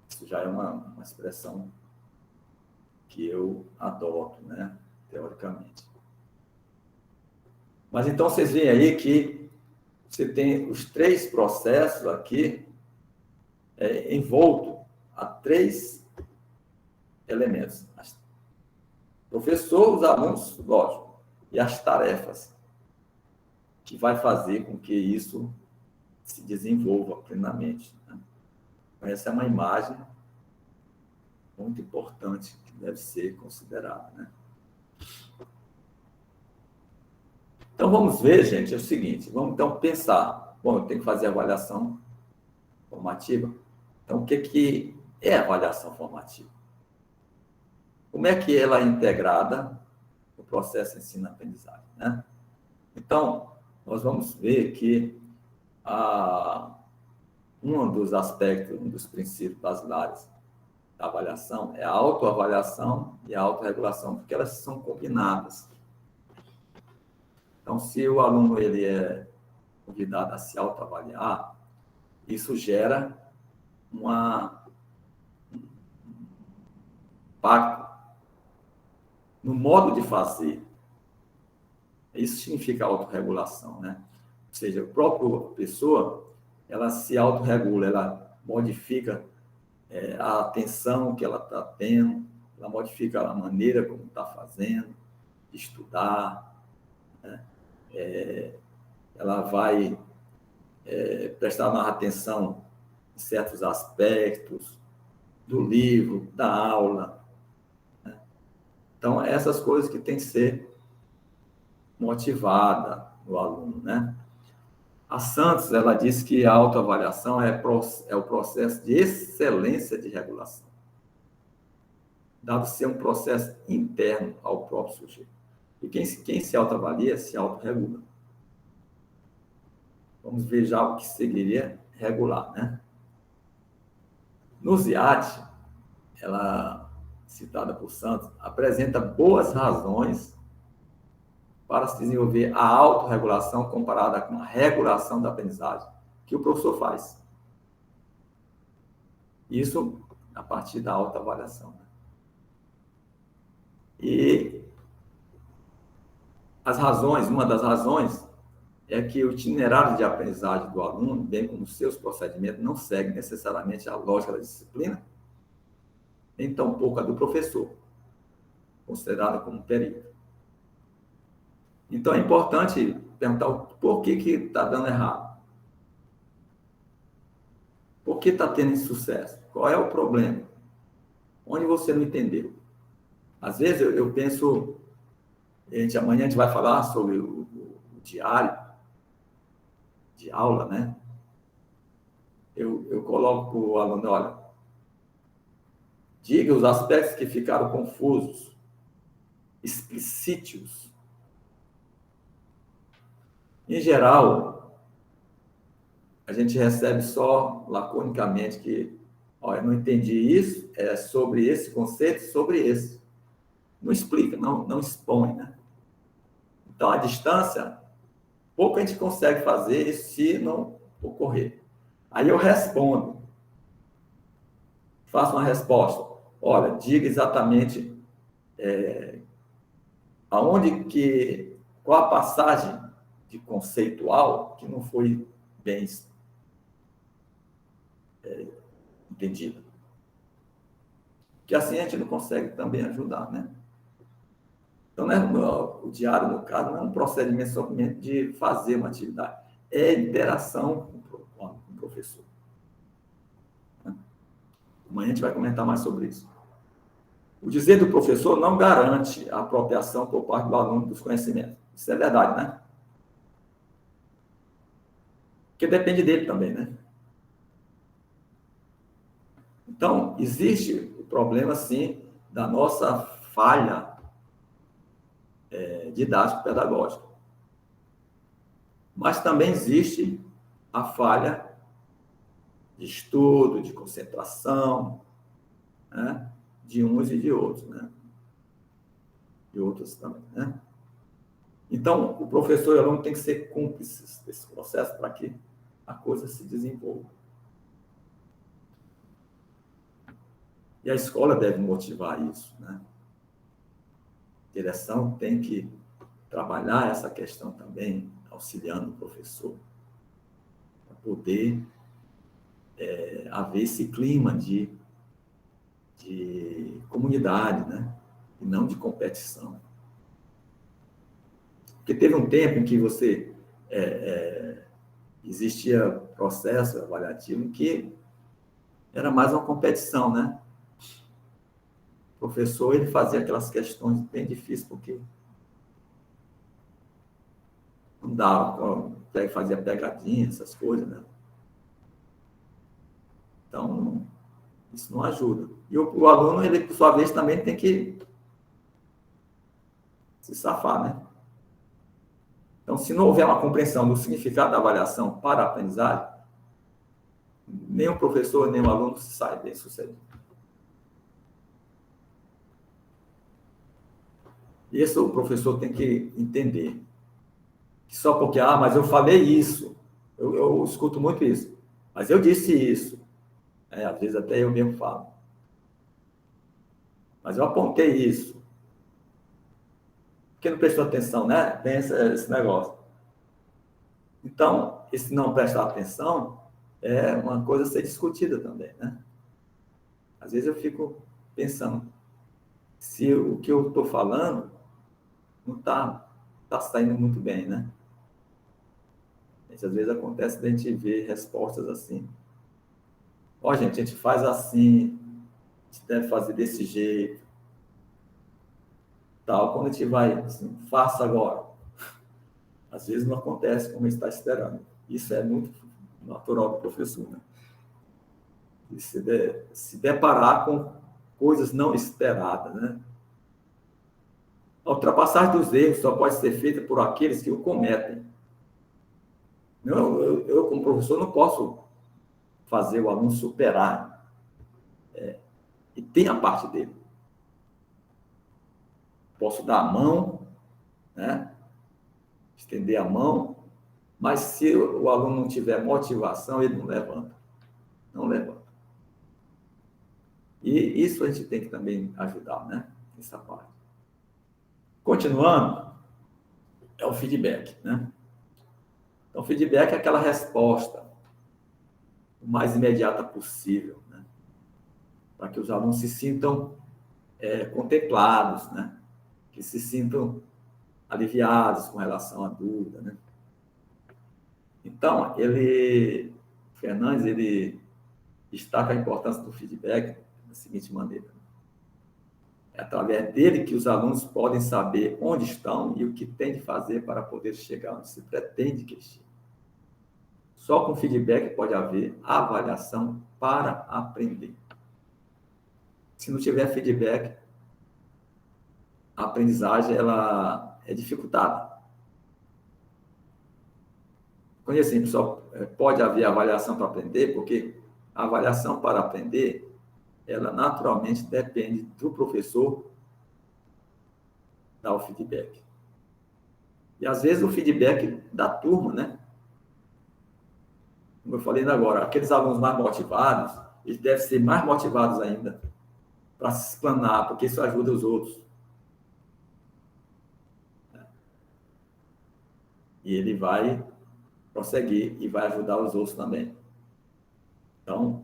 Isso já é uma expressão que eu adoto, né, teoricamente. Mas então vocês veem aí que você tem os 3 processos aqui envolto a 3 elementos. Professor, os alunos, lógico, e as tarefas que vai fazer com que isso se desenvolva plenamente. Né? Então, essa é uma imagem muito importante que deve ser considerada. Né? Então, vamos ver, gente, é o seguinte, vamos então pensar, bom, eu tenho que fazer avaliação formativa, então o que é avaliação formativa? Como é que ela é integrada no processo de ensino-aprendizagem, né? Então, nós vamos ver que um dos aspectos, um dos princípios basilares da avaliação é a autoavaliação e a autorregulação, porque elas são combinadas. Então, se o aluno ele é convidado a se autoavaliar, isso gera um impacto no modo de fazer. Isso significa autorregulação, né? Ou seja, a própria pessoa, ela se autorregula, ela modifica a atenção que ela está tendo, ela modifica a maneira como está fazendo, de estudar, né? Ela vai prestar mais atenção em certos aspectos do livro, da aula, né? Então, essas coisas que tem que ser motivada no aluno, né? A Santos, ela disse que a autoavaliação é o processo de excelência de regulação, dado ser um processo interno ao próprio sujeito. E quem se autoavalia, se autorregula. Vamos ver já o que seguiria regular, né? No Ziad, ela, citada por Santos, apresenta boas razões para se desenvolver a autorregulação comparada com a regulação da aprendizagem, que o professor faz. Isso a partir da autoavaliação, né? E as razões, uma das razões é que o itinerário de aprendizagem do aluno, bem como os seus procedimentos, não segue necessariamente a lógica da disciplina, nem tampouco a do professor, considerada como período. Então, é importante perguntar por que está dando errado. Por que está tendo insucesso? Qual é o problema? Onde você não entendeu? Às vezes, eu penso, amanhã a gente vai falar sobre o diário de aula, né? Eu coloco para o aluno, olha, diga os aspectos que ficaram confusos, explicite-os. Em geral, a gente recebe só laconicamente que, olha, eu não entendi isso, é sobre esse conceito, sobre esse. Não explica, não expõe, né? Então, à distância, pouco a gente consegue fazer isso se não ocorrer. Aí eu respondo, faço uma resposta. Olha, diga exatamente qual a passagem de conceitual que não foi bem entendida. Que assim a gente não consegue também ajudar, né? Então, né, o diário, no caso, não é um procedimento somente de fazer uma atividade, é interação com o professor. Amanhã a gente vai comentar mais sobre isso. O dizer do professor não garante a apropriação por parte do aluno dos conhecimentos. Isso é verdade, né? Porque depende dele também, né? Então, existe o problema, sim, da nossa falha didático-pedagógica. Mas também existe a falha de estudo, de concentração, né? De uns e de outros, né? De outros também, né? Então, o professor e o aluno têm que ser cúmplices desse processo para que a coisa se desenvolva. E a escola deve motivar isso, né? A direção tem que trabalhar essa questão também, auxiliando o professor, para poder haver esse clima de comunidade, né? E não de competição. Porque teve um tempo em que existia processo avaliativo em que era mais uma competição, né? O professor, ele fazia aquelas questões bem difíceis, porque não dava, fazia pegadinha, essas coisas, né? Então, isso não ajuda. E o aluno, ele, por sua vez, também tem que se safar, né? Então, se não houver uma compreensão do significado da avaliação para a aprendizagem, nem o professor, nem o aluno sai bem sucedido. Isso o professor tem que entender. Que só porque, mas eu falei isso, eu escuto muito isso, mas eu disse isso. Às vezes até eu mesmo falo. Mas eu apontei isso. porque não prestou atenção, né? Tem esse negócio. Então, esse não prestar atenção é uma coisa a ser discutida também, né? Às vezes eu fico pensando, se o que eu estou falando não está saindo muito bem, né? Às vezes acontece de a gente ver respostas assim. Ó, gente, a gente faz assim, a gente deve fazer desse jeito, tal. Quando a gente vai assim, faça agora. Às vezes não acontece como está esperando. Isso é muito natural do professor, né? E se deparar com coisas não esperadas, né? A ultrapassagem dos erros só pode ser feita por aqueles que o cometem. Não, eu como professor, não posso fazer o aluno superar. E tem a parte dele. Posso dar a mão, né? Estender a mão, mas se o aluno não tiver motivação, ele não levanta. Não levanta. E isso a gente tem que também ajudar, né? Essa parte. Continuando, é o feedback, né? Então, o feedback é aquela resposta o mais imediata possível, né? Para que os alunos se sintam contemplados, né? Que se sintam aliviados com relação à dúvida, né? Então, Fernandes, ele destaca a importância do feedback da seguinte maneira: é através dele que os alunos podem saber onde estão e o que têm de fazer para poder chegar onde se pretende que eles cheguem. Só com feedback pode haver avaliação para aprender. Se não tiver feedback, a aprendizagem ela é dificultada. Quando assim, pessoal, pode haver avaliação para aprender, porque a avaliação para aprender, ela naturalmente depende do professor dar o feedback. E às vezes o feedback da turma, né? Como eu falei ainda agora, aqueles alunos mais motivados, eles devem ser mais motivados ainda para se explanar, porque isso ajuda os outros. E ele vai prosseguir e vai ajudar os outros também. Então,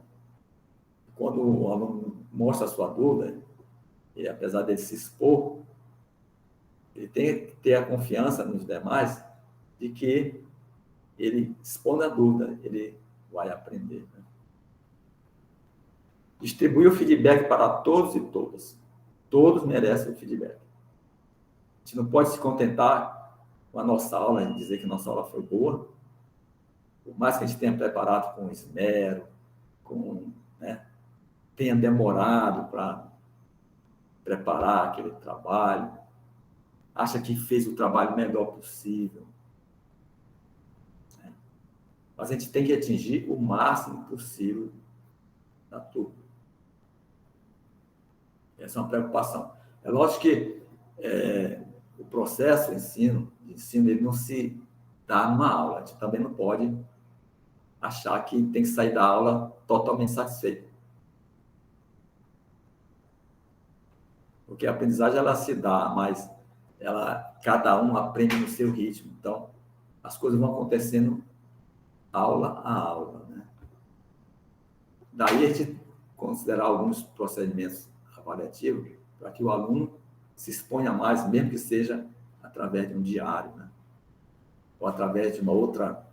quando o aluno mostra a sua dúvida, e apesar dele se expor, ele tem que ter a confiança nos demais de que ele expondo a dúvida, ele vai aprender. Né? Distribui o feedback para todos e todas. Todos merecem o feedback. A gente não pode se contentar com a nossa aula e dizer que nossa aula foi boa, por mais que a gente tenha preparado com esmero, né, tenha demorado para preparar aquele trabalho, acha que fez o trabalho melhor possível. Né? Mas a gente tem que atingir o máximo possível da turma. Essa é uma preocupação. É lógico que o processo de ensino, ele não se dá numa aula. A gente também não pode achar que tem que sair da aula totalmente satisfeito. Porque a aprendizagem, ela se dá, mas cada um aprende no seu ritmo. Então, as coisas vão acontecendo aula a aula. Né? Daí a gente considerar alguns procedimentos avaliativos para que o aluno se exponha mais, mesmo que seja através de um diário, né? Ou através de uma outra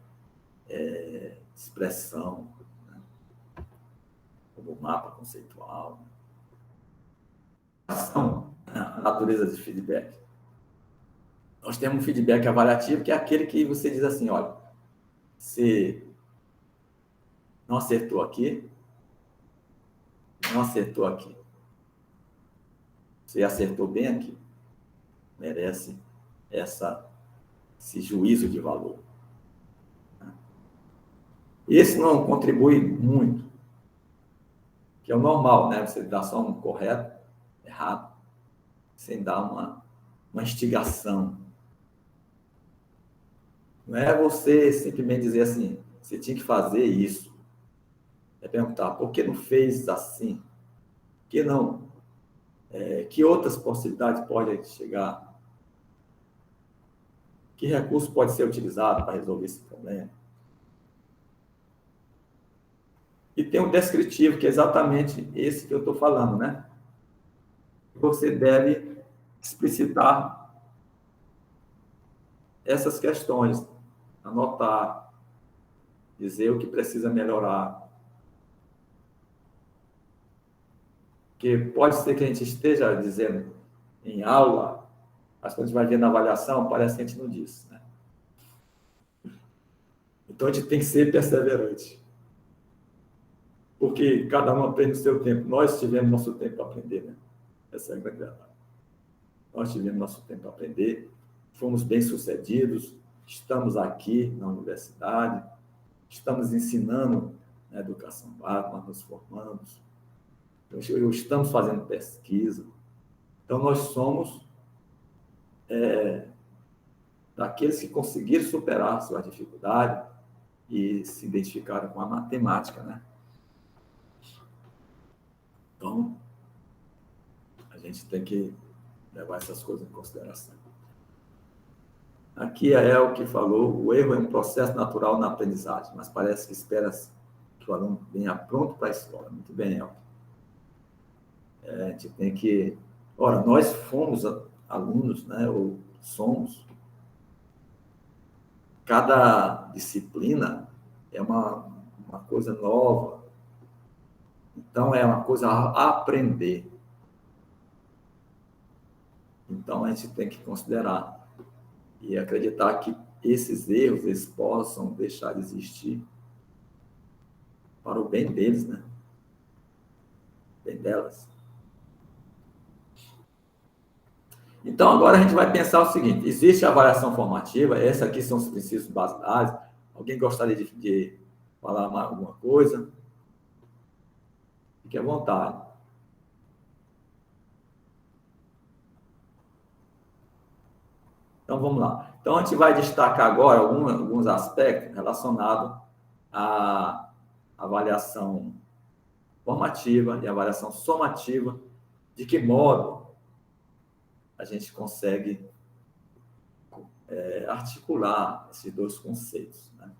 expressão, né? Como o mapa conceitual. A natureza de feedback. Nós temos um feedback avaliativo, que é aquele que você diz assim, olha, você não acertou aqui, não acertou aqui. Você acertou bem aqui. Merece esse juízo de valor. Esse não contribui muito, que é o normal, né? Você dá só um correto, errado, sem dar uma instigação. Não é você simplesmente dizer assim, você tinha que fazer isso. É perguntar, por que não fez assim? Por que não? Que outras possibilidades podem chegar? Que recurso pode ser utilizado para resolver esse problema? E tem um descritivo, que é exatamente esse que eu estou falando, né? Você deve explicitar essas questões, anotar, dizer o que precisa melhorar. Porque pode ser que a gente esteja dizendo em aula, mas quando a gente vai ver na avaliação, parece que a gente não disse, né? Então, a gente tem que ser perseverante. Porque cada um aprende o seu tempo. Nós tivemos nosso tempo para aprender, né? Essa é a grande verdade. Nós tivemos nosso tempo para aprender, fomos bem-sucedidos, estamos aqui na universidade, estamos ensinando na educação básica, nós nos formamos, estamos fazendo pesquisa. Então, nós somos daqueles que conseguiram superar suas dificuldades e se identificaram com a matemática, né? Então, a gente tem que levar essas coisas em consideração. Aqui a El que falou, o erro é um processo natural na aprendizagem, mas parece que espera-se que o aluno venha pronto para a escola. Muito bem, El. A gente tem que... Ora, nós fomos alunos, né, ou somos. Cada disciplina é uma coisa nova. Então, é uma coisa a aprender. Então, a gente tem que considerar e acreditar que esses erros eles possam deixar de existir para o bem deles, né? Bem delas. Então, agora a gente vai pensar o seguinte: existe a avaliação formativa, esses aqui são os princípios básicos. Alguém gostaria de falar mais alguma coisa? Fique à vontade. Então, vamos lá. Então, a gente vai destacar agora alguns aspectos relacionados à avaliação formativa e avaliação somativa, de que modo a gente consegue articular esses dois conceitos, né?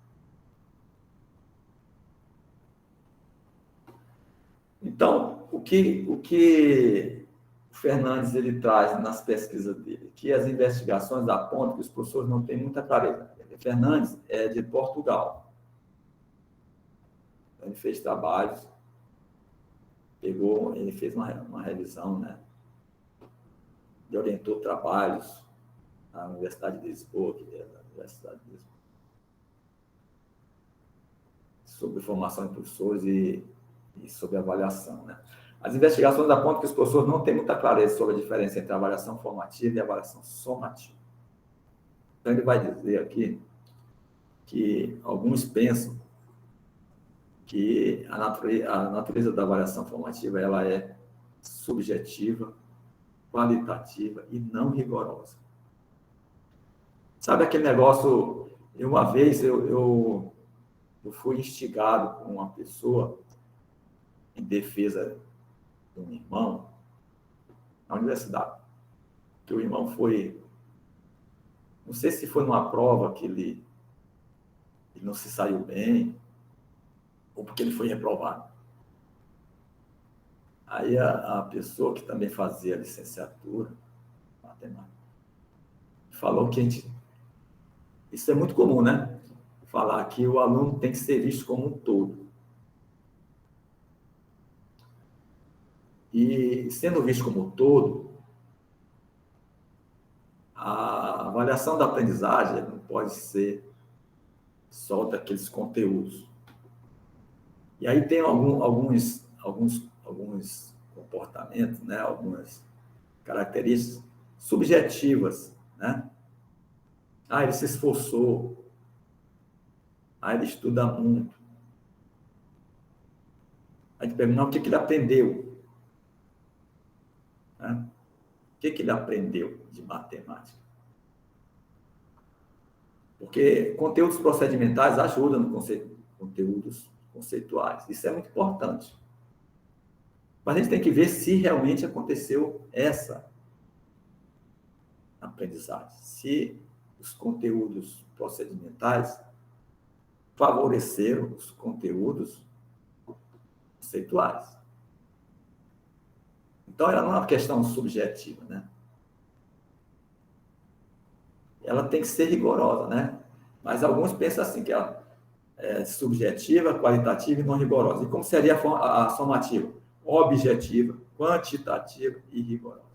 Então, o que o Fernandes ele traz nas pesquisas dele? Que as investigações apontam que os professores não têm muita clareza. Fernandes é de Portugal. Ele fez trabalhos, ele fez uma revisão, né? Ele orientou trabalhos na Universidade de Lisboa, que é da Universidade de Lisboa, sobre formação de professores e sobre avaliação, né? As investigações apontam que os professores não têm muita clareza sobre a diferença entre a avaliação formativa e a avaliação somativa. Então, ele vai dizer aqui que alguns pensam que a natureza da avaliação formativa ela é subjetiva, qualitativa e não rigorosa. Sabe aquele negócio? Uma vez eu fui instigado por uma pessoa em defesa de um irmão na universidade. Que o irmão foi, não sei se foi numa prova que ele não se saiu bem, ou porque ele foi reprovado. Aí a pessoa que também fazia licenciatura em matemática falou que isso é muito comum, né? Falar que o aluno tem que ser visto como um todo. E, sendo visto como um todo, a avaliação da aprendizagem não pode ser só daqueles conteúdos. E aí tem alguns comportamentos, né? Algumas características subjetivas, né? Ele se esforçou. Ele estuda muito. A gente pergunta o que ele aprendeu. Né? O que ele aprendeu de matemática? Porque conteúdos procedimentais ajudam no conteúdos conceituais. Isso é muito importante. Mas a gente tem que ver se realmente aconteceu essa aprendizagem. Se os conteúdos procedimentais favoreceram os conteúdos conceituais. Então, ela não é uma questão subjetiva, né? Ela tem que ser rigorosa, né? Mas alguns pensam assim, que ela é subjetiva, qualitativa e não rigorosa. E como seria a somativa? Objetiva, quantitativa e rigorosa.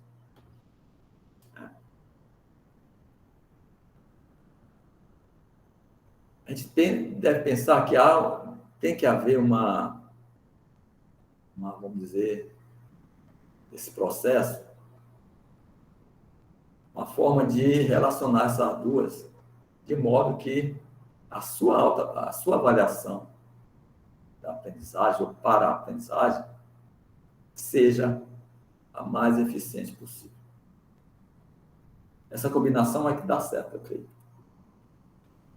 A gente deve pensar que tem que haver vamos dizer, esse processo, uma forma de relacionar essas duas, de modo que a sua avaliação da aprendizagem ou para a aprendizagem seja a mais eficiente possível. Essa combinação é que dá certo, eu creio.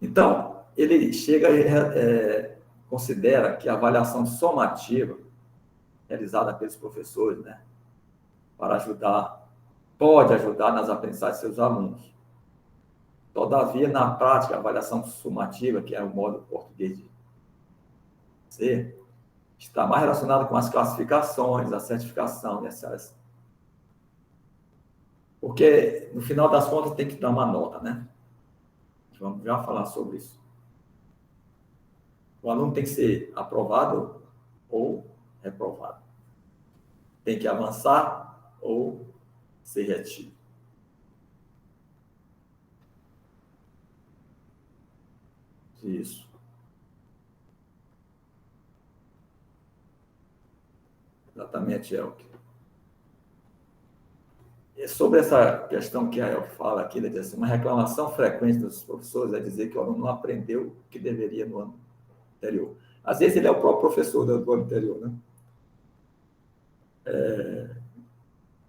Então, ele chega e considera que a avaliação somativa realizada pelos professores, né, pode ajudar nas aprendizagens de seus alunos. Todavia, na prática, a avaliação sumativa, que é o modo português de ser, está mais relacionada com as classificações, a certificação, essas. Porque, no final das contas, tem que dar uma nota, né? Vamos já falar sobre isso. O aluno tem que ser aprovado ou reprovado. Tem que avançar ou ser retido. Isso. Exatamente, Elke. E sobre essa questão que a Elke fala aqui, ele diz assim, uma reclamação frequente dos professores é dizer que o aluno não aprendeu o que deveria no ano anterior. Às vezes ele é o próprio professor do ano anterior, né?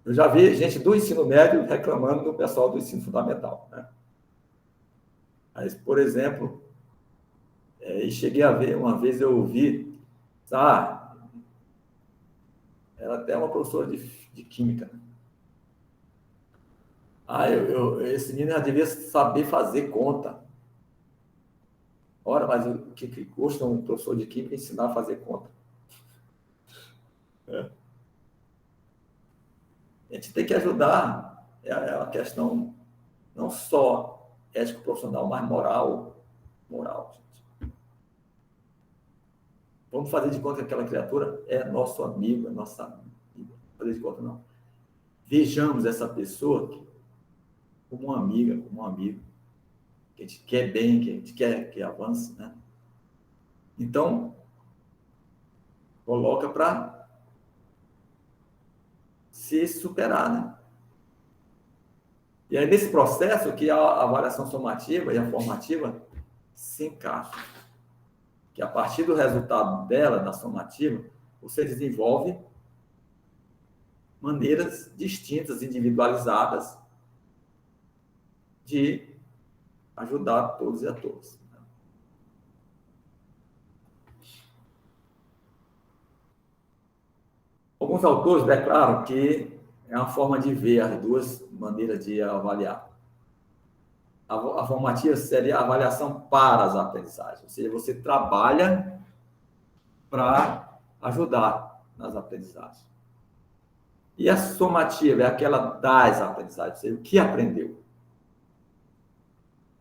Eu já vi gente do ensino médio reclamando do pessoal do ensino fundamental, né? Mas, por exemplo, e cheguei a ver, uma vez eu ouvi, ela até é uma professora de química, né? Esse menino já devia saber fazer conta. Ora, mas o que custa um professor de química ensinar a fazer conta? A gente tem que ajudar, é uma questão não só ético-profissional, mas moral, gente. Vamos fazer de conta que aquela criatura é nosso amigo, é nossa amiga. Fazer de conta, não. Vejamos essa pessoa como uma amiga, como um amigo, que a gente quer bem, que a gente quer que avance, né? Então, coloca para se superar, né? E aí, nesse processo, que a avaliação somativa e a formativa se encaixam. Que a partir do resultado dela, da somativa, você desenvolve maneiras distintas, individualizadas, de ajudar todos e a todas. Alguns autores declaram que é uma forma de ver as duas maneiras de avaliar. A formativa seria a avaliação para as aprendizagens, ou seja, você trabalha para ajudar nas aprendizagens. E a somativa é aquela das aprendizagens, ou seja, o que aprendeu.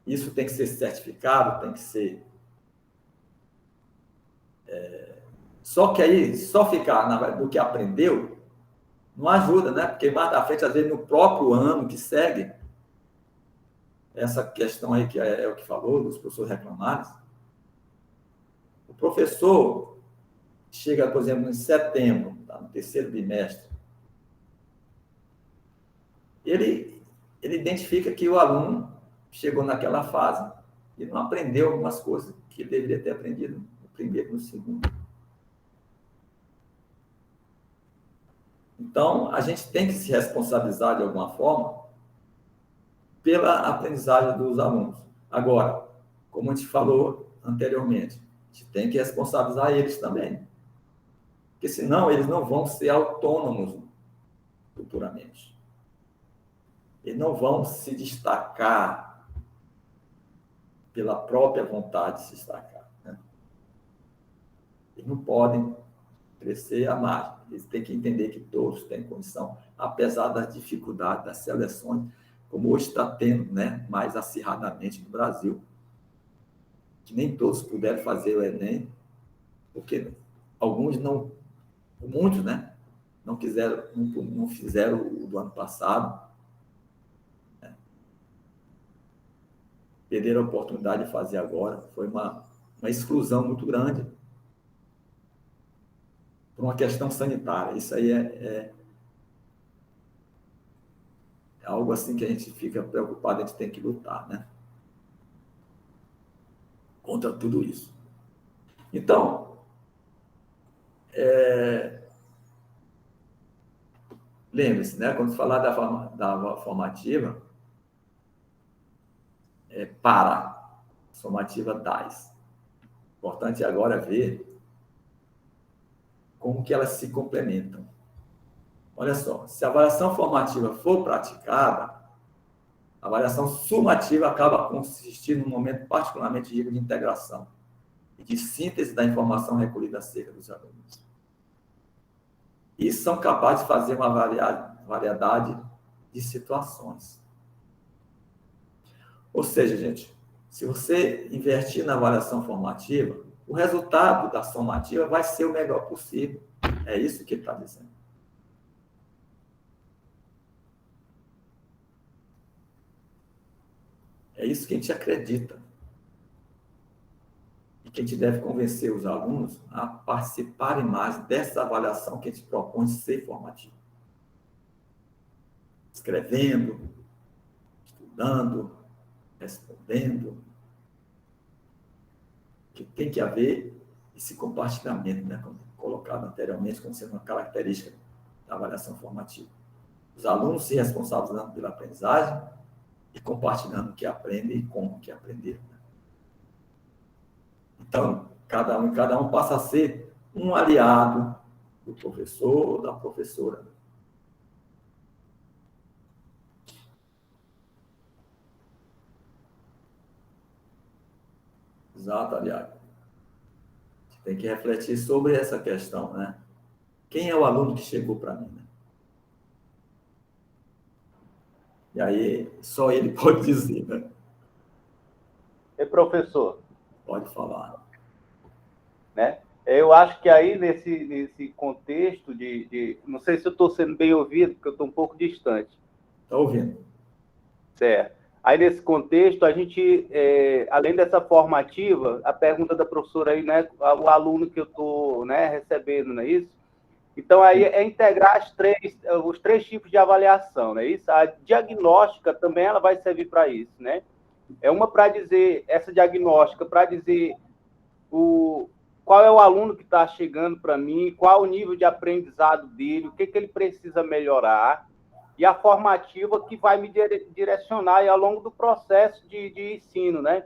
Isso tem que ser certificado, tem que ser... Só que aí, só ficar no que aprendeu, não ajuda, né? Porque mais da frente, às vezes, no próprio ano que segue, essa questão aí que é o que falou, dos professores reclamarem, o professor chega, por exemplo, em setembro, tá, no terceiro bimestre, ele identifica que o aluno chegou naquela fase e não aprendeu algumas coisas que ele deveria ter aprendido no primeiro e no segundo. Então, a gente tem que se responsabilizar de alguma forma pela aprendizagem dos alunos. Agora, como a gente falou anteriormente, a gente tem que responsabilizar eles também. Porque senão eles não vão ser autônomos futuramente. Eles não vão se destacar pela própria vontade de se destacar, né? Eles não podem crescer à margem. Eles têm que entender que todos têm condição, apesar das dificuldades das seleções, como hoje está tendo, né, mais acirradamente no Brasil, que nem todos puderam fazer o Enem, porque alguns não, muitos, né, não quiseram, não fizeram o do ano passado, né? Perderam a oportunidade de fazer agora. Foi uma exclusão muito grande por uma questão sanitária. Isso aí é algo assim que a gente fica preocupado, a gente tem que lutar, né? Contra tudo isso. Então, lembre-se, né? Quando se falar da formativa, para, formativa das. O importante agora é ver como que elas se complementam. Olha só, se a avaliação formativa for praticada, a avaliação sumativa acaba consistindo num momento particularmente rico de integração e de síntese da informação recolhida acerca dos alunos. E são capazes de fazer uma variedade de situações. Ou seja, gente, se você investir na avaliação formativa, o resultado da somativa vai ser o melhor possível. É isso que ele está dizendo. É isso que a gente acredita. E que a gente deve convencer os alunos a participarem mais dessa avaliação que a gente propõe ser formativa. Escrevendo, estudando, respondendo. Que tem que haver esse compartilhamento, né, como colocado anteriormente, como sendo uma característica da avaliação formativa. Os alunos se responsabilizando pela aprendizagem e compartilhando o que aprendem e como que aprenderam. Então, cada um passa a ser um aliado do professor ou da professora. Exato, aliado. A gente tem que refletir sobre essa questão, né? Quem é o aluno que chegou para mim, né? E aí, só ele pode dizer, né? Professor. Pode falar. Né? Eu acho que aí, nesse contexto não sei se eu estou sendo bem ouvido, porque eu estou um pouco distante. Está ouvindo? Certo. Aí, nesse contexto, a gente, além dessa formativa, a pergunta da professora aí, né, o aluno que eu estou, né, recebendo, não é isso? Então, aí é integrar os três tipos de avaliação, não é isso? A diagnóstica também ela vai servir para isso, né? É uma para dizer, essa diagnóstica, para dizer qual é o aluno que está chegando para mim, qual o nível de aprendizado dele, o que ele precisa melhorar, e a formativa que vai me direcionar aí ao longo do processo de ensino, né?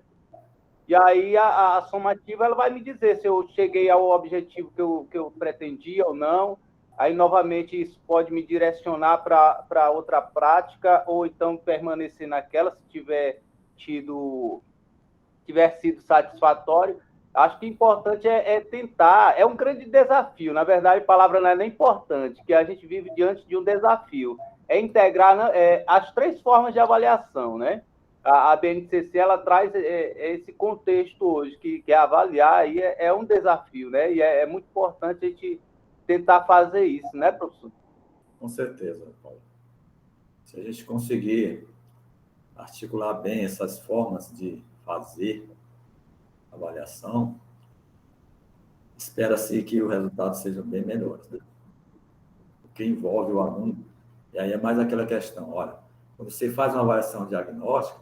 E aí a somativa ela vai me dizer se eu cheguei ao objetivo que eu pretendia ou não. Aí, novamente, isso pode me direcionar para outra prática, ou então permanecer naquela, se tiver sido satisfatório. Acho que o importante é tentar, é um grande desafio, na verdade a palavra não é nem importante, que a gente vive diante de um desafio, é integrar as três formas de avaliação, né? A BNCC, ela traz esse contexto hoje, que avaliar aí é um desafio, né? E é muito importante a gente tentar fazer isso, né, professor? Com certeza, Paulo. Se a gente conseguir articular bem essas formas de fazer avaliação, espera-se que o resultado seja bem melhor, né? O que envolve o aluno. E aí é mais aquela questão, olha, quando você faz uma avaliação diagnóstica,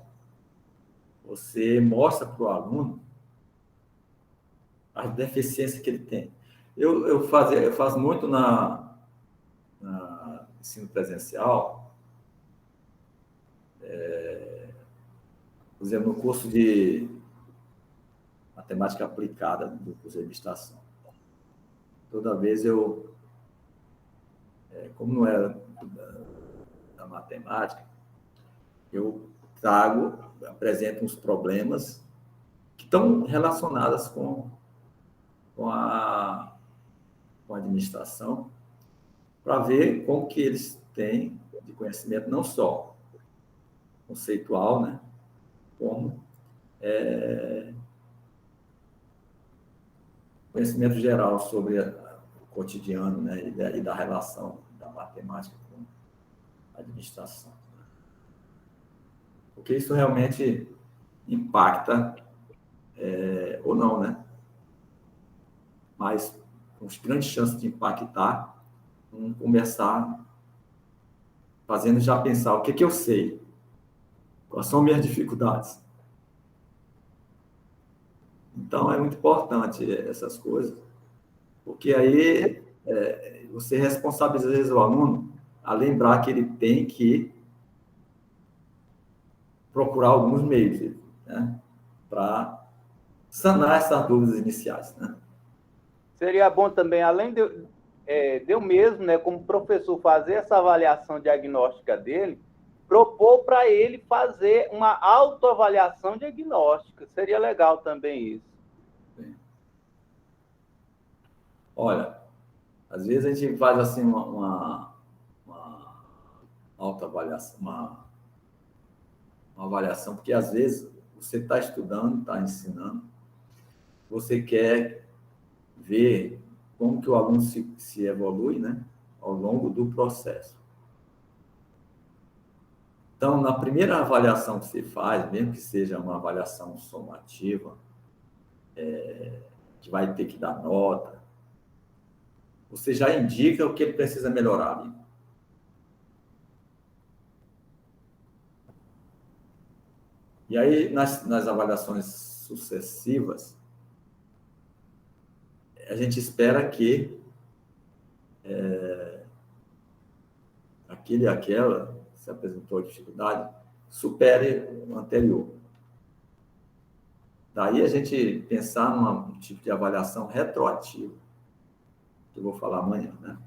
você mostra para o aluno as deficiências que ele tem. Eu faço muito na ensino presencial, por exemplo, no curso de matemática aplicada do curso de administração. Toda vez como não era da matemática, eu apresento uns problemas que estão relacionadas com a administração, para ver como que eles têm de conhecimento, não só conceitual, né, como conhecimento geral sobre o cotidiano, né, e da relação da matemática com a administração. Porque isso realmente impacta, ou não, né? Mas com grandes chances de impactar, vamos começar fazendo já pensar o que eu sei, quais são minhas dificuldades. Então, é muito importante essas coisas, porque aí você responsabiliza o aluno a lembrar que ele tem que procurar alguns meios, né, para sanar essas dúvidas iniciais, né? Seria bom também, além de eu mesmo, né, como professor, fazer essa avaliação diagnóstica dele, propor para ele fazer uma autoavaliação diagnóstica. Seria legal também isso. Sim. Olha, às vezes a gente faz assim uma autoavaliação, uma avaliação, porque às vezes você está estudando, está ensinando, você quer ver como que o aluno se evolui, né, ao longo do processo. Então, na primeira avaliação que você faz, mesmo que seja uma avaliação somativa, que vai ter que dar nota, você já indica o que ele precisa melhorar ali. E aí, nas avaliações sucessivas, a gente espera que aquele e aquela, se apresentou dificuldade, supere o anterior. Daí a gente pensar num tipo de avaliação retroativa, que eu vou falar amanhã, né?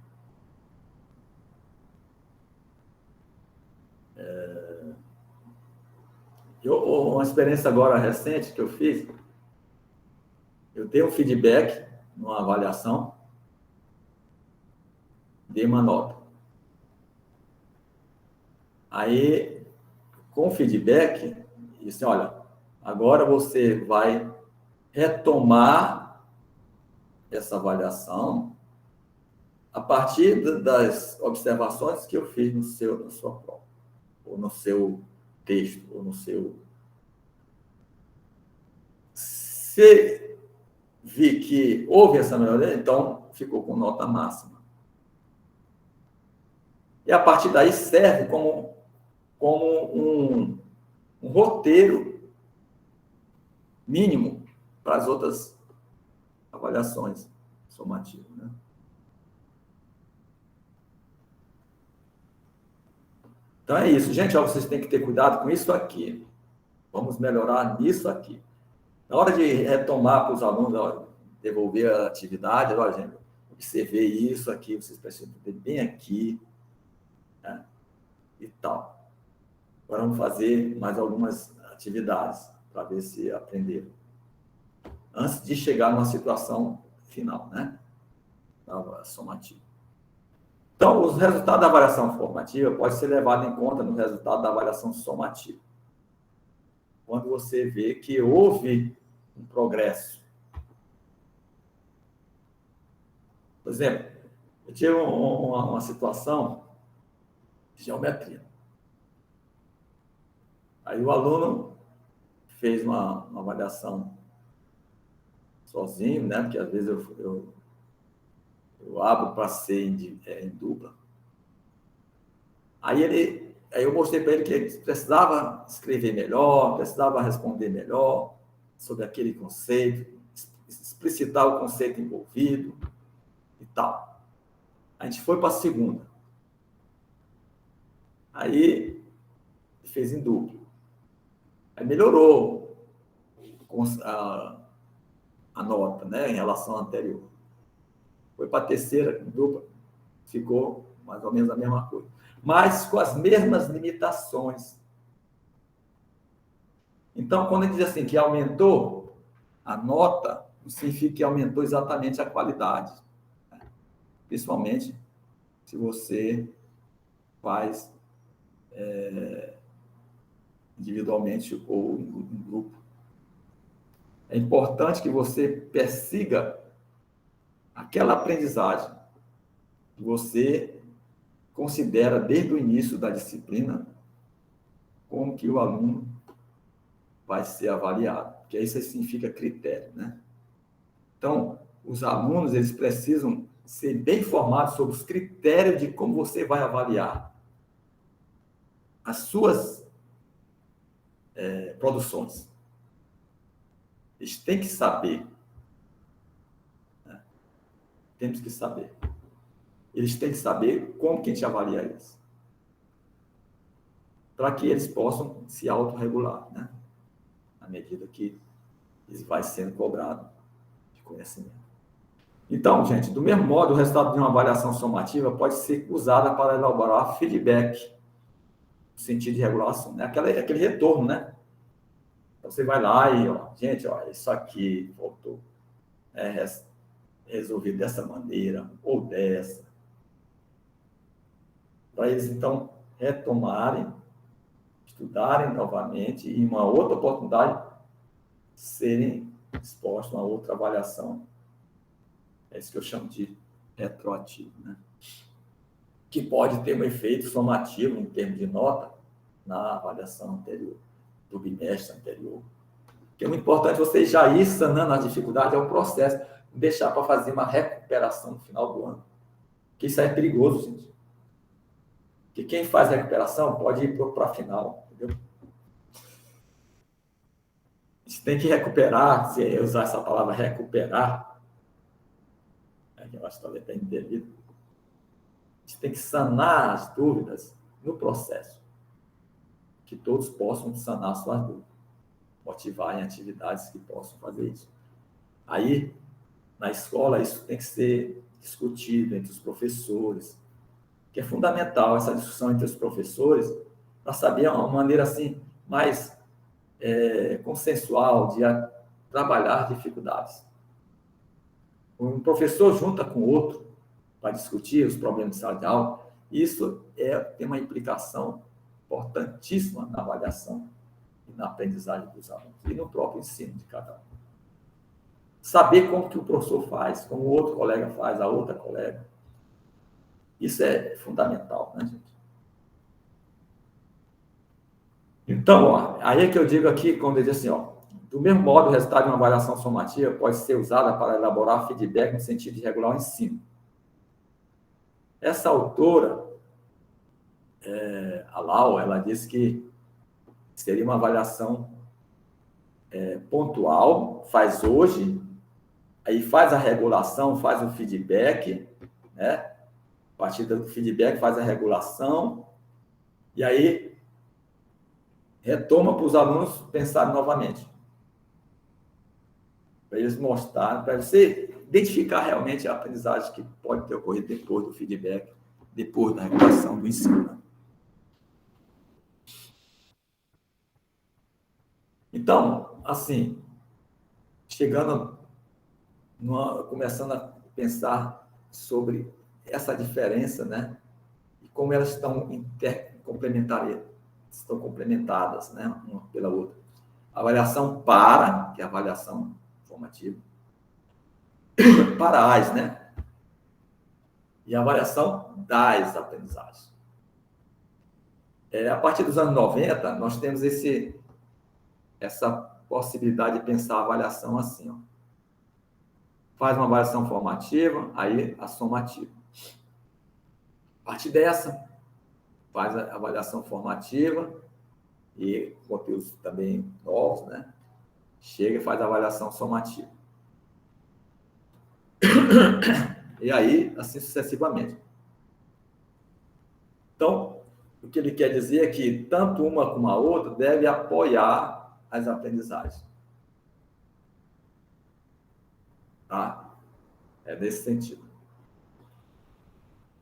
Uma experiência agora recente que eu fiz, eu dei um feedback numa avaliação, dei uma nota. Aí, com o feedback, disse, olha, agora você vai retomar essa avaliação a partir das observações que eu fiz na sua prova, ou no seu texto, ou no seu... Se vi que houve essa melhoria, então ficou com nota máxima. E a partir daí serve como um roteiro mínimo para as outras avaliações somativas, né? Então é isso, gente. Ó, vocês têm que ter cuidado com isso aqui. Vamos melhorar nisso aqui. Na hora de retomar para os alunos, ó, devolver a atividade, ó, gente, observei isso aqui, vocês precisam ter bem aqui, né? E tal. Agora vamos fazer mais algumas atividades para ver se aprenderam. Antes de chegar numa situação final, né? Da somativa. Então, os resultados da avaliação formativa podem ser levados em conta no resultado da avaliação somativa. Quando você vê que houve um progresso. Por exemplo, eu tive uma situação de geometria. Aí o aluno fez uma avaliação sozinho, né? Porque às vezes eu abro para ser em dupla. Aí eu mostrei para ele que ele precisava escrever melhor, precisava responder melhor sobre aquele conceito, explicitar o conceito envolvido e tal. A gente foi para a segunda. Aí fez em dupla. Aí melhorou a nota, né, em relação à anterior. Foi para a terceira, em dupla, ficou mais ou menos a mesma coisa. Mas com as mesmas limitações. Então, quando ele diz assim que aumentou, a nota não significa que aumentou exatamente a qualidade, né? Principalmente se você faz individualmente ou em grupo. É importante que você persiga aquela aprendizagem que você considera desde o início da disciplina como que o aluno vai ser avaliado, porque isso significa critério, né? Então, os alunos, eles precisam ser bem informados sobre os critérios de como você vai avaliar as suas produções. Eles têm que saber, né? Temos que saber. Eles têm que saber como que a gente avalia eles, para que eles possam se autorregular, né? À medida que eles vai sendo cobrado de conhecimento. Então, gente, do mesmo modo, o resultado de uma avaliação somativa pode ser usada para elaborar feedback, no sentido de regulação, né? Aquele retorno, né? Então, você vai lá e, gente, isso aqui faltou resolvido dessa maneira ou dessa. Para eles, então, retomarem, estudarem novamente e, em uma outra oportunidade, serem expostos a uma outra avaliação. É isso que eu chamo de retroativo, né? Que pode ter um efeito somativo em termos de nota na avaliação anterior, do bimestre anterior. Que é muito importante você já ir sanando as dificuldades, é o processo, deixar para fazer uma recuperação no final do ano. Porque isso aí é perigoso, gente. Porque quem faz recuperação pode ir para a final, entendeu? Você tem que recuperar, se usar essa palavra recuperar, eu acho que talvez tenha entendido. A gente tem que sanar as dúvidas no processo. Que todos possam sanar suas dúvidas. Motivar em atividades que possam fazer isso. Aí, na escola, isso tem que ser discutido entre os professores, que é fundamental essa discussão entre os professores, para saber uma maneira assim, mais consensual de trabalhar dificuldades. Um professor junta com o outro para discutir os problemas de sala de aula. Isso tem uma implicação importantíssima na avaliação e na aprendizagem dos alunos e no próprio ensino de cada um. Saber como que o professor faz, como o outro colega faz, a outra colega. Isso é fundamental, né, gente? Então, aí é que eu digo aqui, quando eu digo assim, do mesmo modo, o resultado de uma avaliação somativa pode ser usada para elaborar feedback no sentido de regular o ensino. Essa autora, a Lau, ela disse que seria uma avaliação pontual, faz hoje, aí faz a regulação, faz o feedback, né? A partir do feedback faz a regulação, e aí retoma para os alunos pensarem novamente. Para eles mostrarem, para você identificar realmente a aprendizagem que pode ter ocorrido depois do feedback, depois da regulação do ensino. Então, assim, começando a pensar sobre essa diferença, né? E como elas estão complementadas, né? Uma pela outra. A avaliação que é a avaliação formativa, para as, né? E a avaliação das aprendizagens. A partir dos anos 90, nós temos essa possibilidade de pensar a avaliação assim, Faz uma avaliação formativa, aí a somativa. A partir dessa, faz a avaliação formativa e conteúdos também novos, né? Chega e faz a avaliação somativa. E aí, assim sucessivamente. Então, o que ele quer dizer é que tanto uma como a outra deve apoiar as aprendizagens. Tá? É nesse sentido.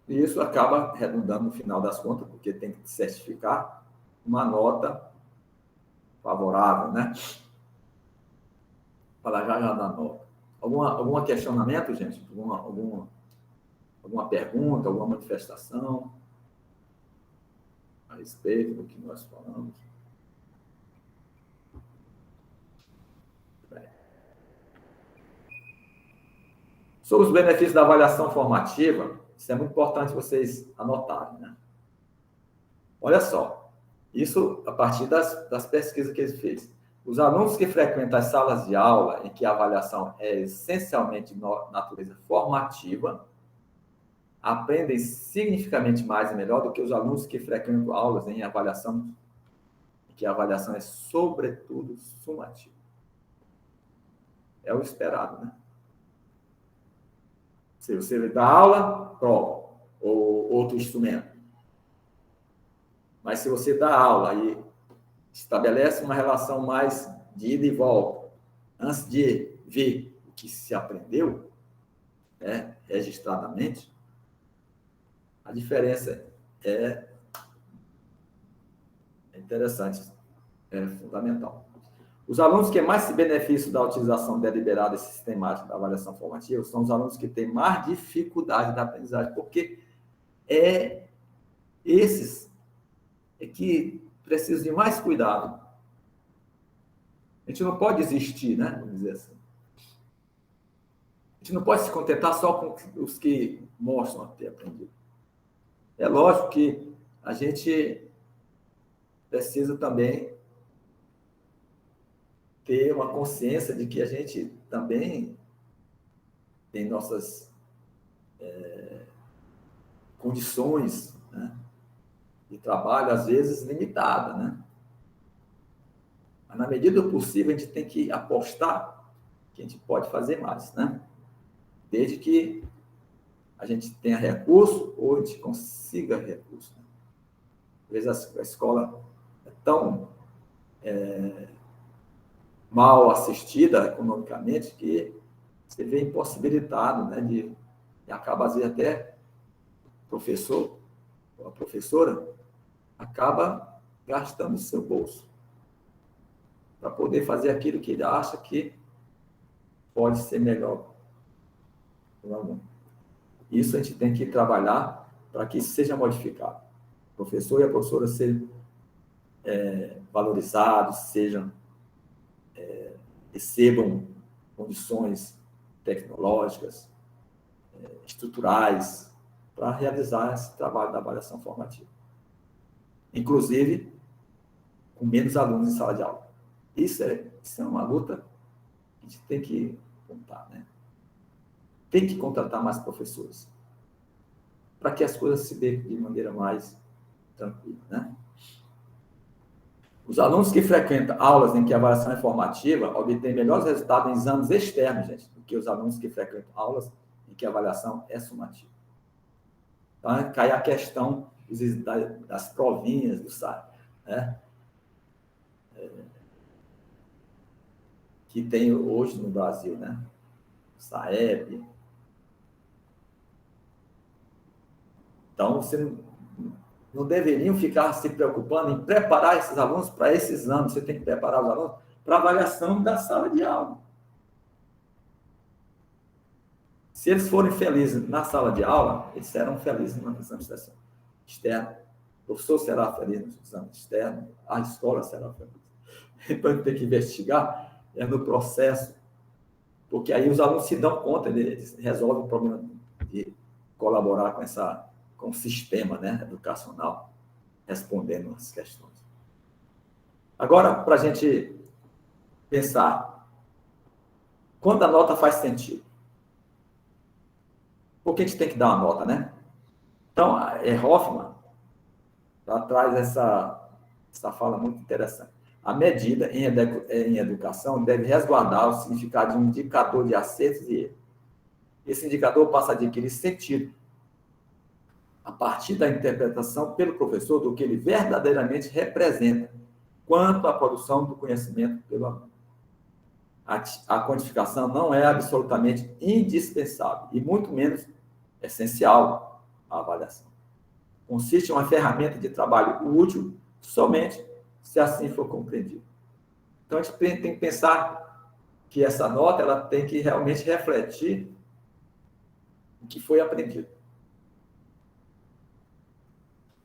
E isso acaba redundando no final das contas, porque tem que certificar uma nota favorável, né? falar já da nota. Algum questionamento, gente? Alguma pergunta, alguma manifestação a respeito do que nós falamos? Bem. Sobre os benefícios da avaliação formativa, isso é muito importante vocês anotarem, né? Olha só, isso a partir das pesquisas que eles fez. Os alunos que frequentam as salas de aula, em que a avaliação é essencialmente de natureza formativa, aprendem significativamente mais e melhor do que os alunos que frequentam aulas em avaliação, em que a avaliação é, sobretudo, sumativa. É o esperado, né? Se você dá aula, prova, ou outro instrumento. Mas se você dá aula e estabelece uma relação mais de ida e volta, antes de ver o que se aprendeu, né, registradamente, a diferença é interessante, é fundamental. Os alunos que mais se beneficiam da utilização deliberada e sistemática da avaliação formativa são os alunos que têm mais dificuldade da aprendizagem, porque esses que precisam de mais cuidado. A gente não pode desistir, né? Vamos dizer assim. A gente não pode se contentar só com os que mostram ter aprendido. É lógico que a gente precisa também ter uma consciência de que a gente também tem nossas condições, né, de trabalho, às vezes, limitada, né? Mas, na medida do possível, a gente tem que apostar que a gente pode fazer mais, né? Desde que a gente tenha recurso ou a gente consiga recurso. Né? Às vezes a escola é tão mal assistida economicamente que você vê impossibilitado, né, de acaba, às vezes, até o professor ou a professora acaba gastando o seu bolso para poder fazer aquilo que ele acha que pode ser melhor para o aluno. Isso a gente tem que trabalhar para que isso seja modificado. O professor e a professora sejam valorizados, recebam condições tecnológicas, estruturais, para realizar esse trabalho da avaliação formativa. Inclusive, com menos alunos em sala de aula. Isso é uma luta que a gente tem que contar, né? Tem que contratar mais professores para que as coisas se dêem de maneira mais tranquila, né? Os alunos que frequentam aulas em que a avaliação é formativa obtêm melhores resultados em exames externos, gente, do que os alunos que frequentam aulas em que a avaliação é sumativa. Então, cai a questão das provinhas do SAE, né? Que tem hoje no Brasil, né? SAEB. Então, você não deveriam ficar se preocupando em preparar esses alunos para esses exames. Você tem que preparar os alunos para a avaliação da sala de aula. Se eles forem felizes na sala de aula, eles serão felizes no exame externo. O professor será feliz no exame externo, a escola será feliz. Então, a gente tem que investigar no processo, porque aí os alunos se dão conta, eles resolvem o problema de colaborar com o sistema, né, educacional, respondendo as questões. Agora, para a gente pensar, quando a nota faz sentido? Por que a gente tem que dar uma nota, né? Então, Hoffman traz essa fala muito interessante. A medida em educação deve resguardar o significado de um indicador de acertos e erros. Esse indicador passa a adquirir sentido a partir da interpretação pelo professor do que ele verdadeiramente representa quanto à produção do conhecimento pelo aluno. A quantificação não é absolutamente indispensável e muito menos essencial à avaliação. Consiste em uma ferramenta de trabalho útil somente se assim for compreendido. Então, a gente tem que pensar que essa nota ela tem que realmente refletir o que foi aprendido.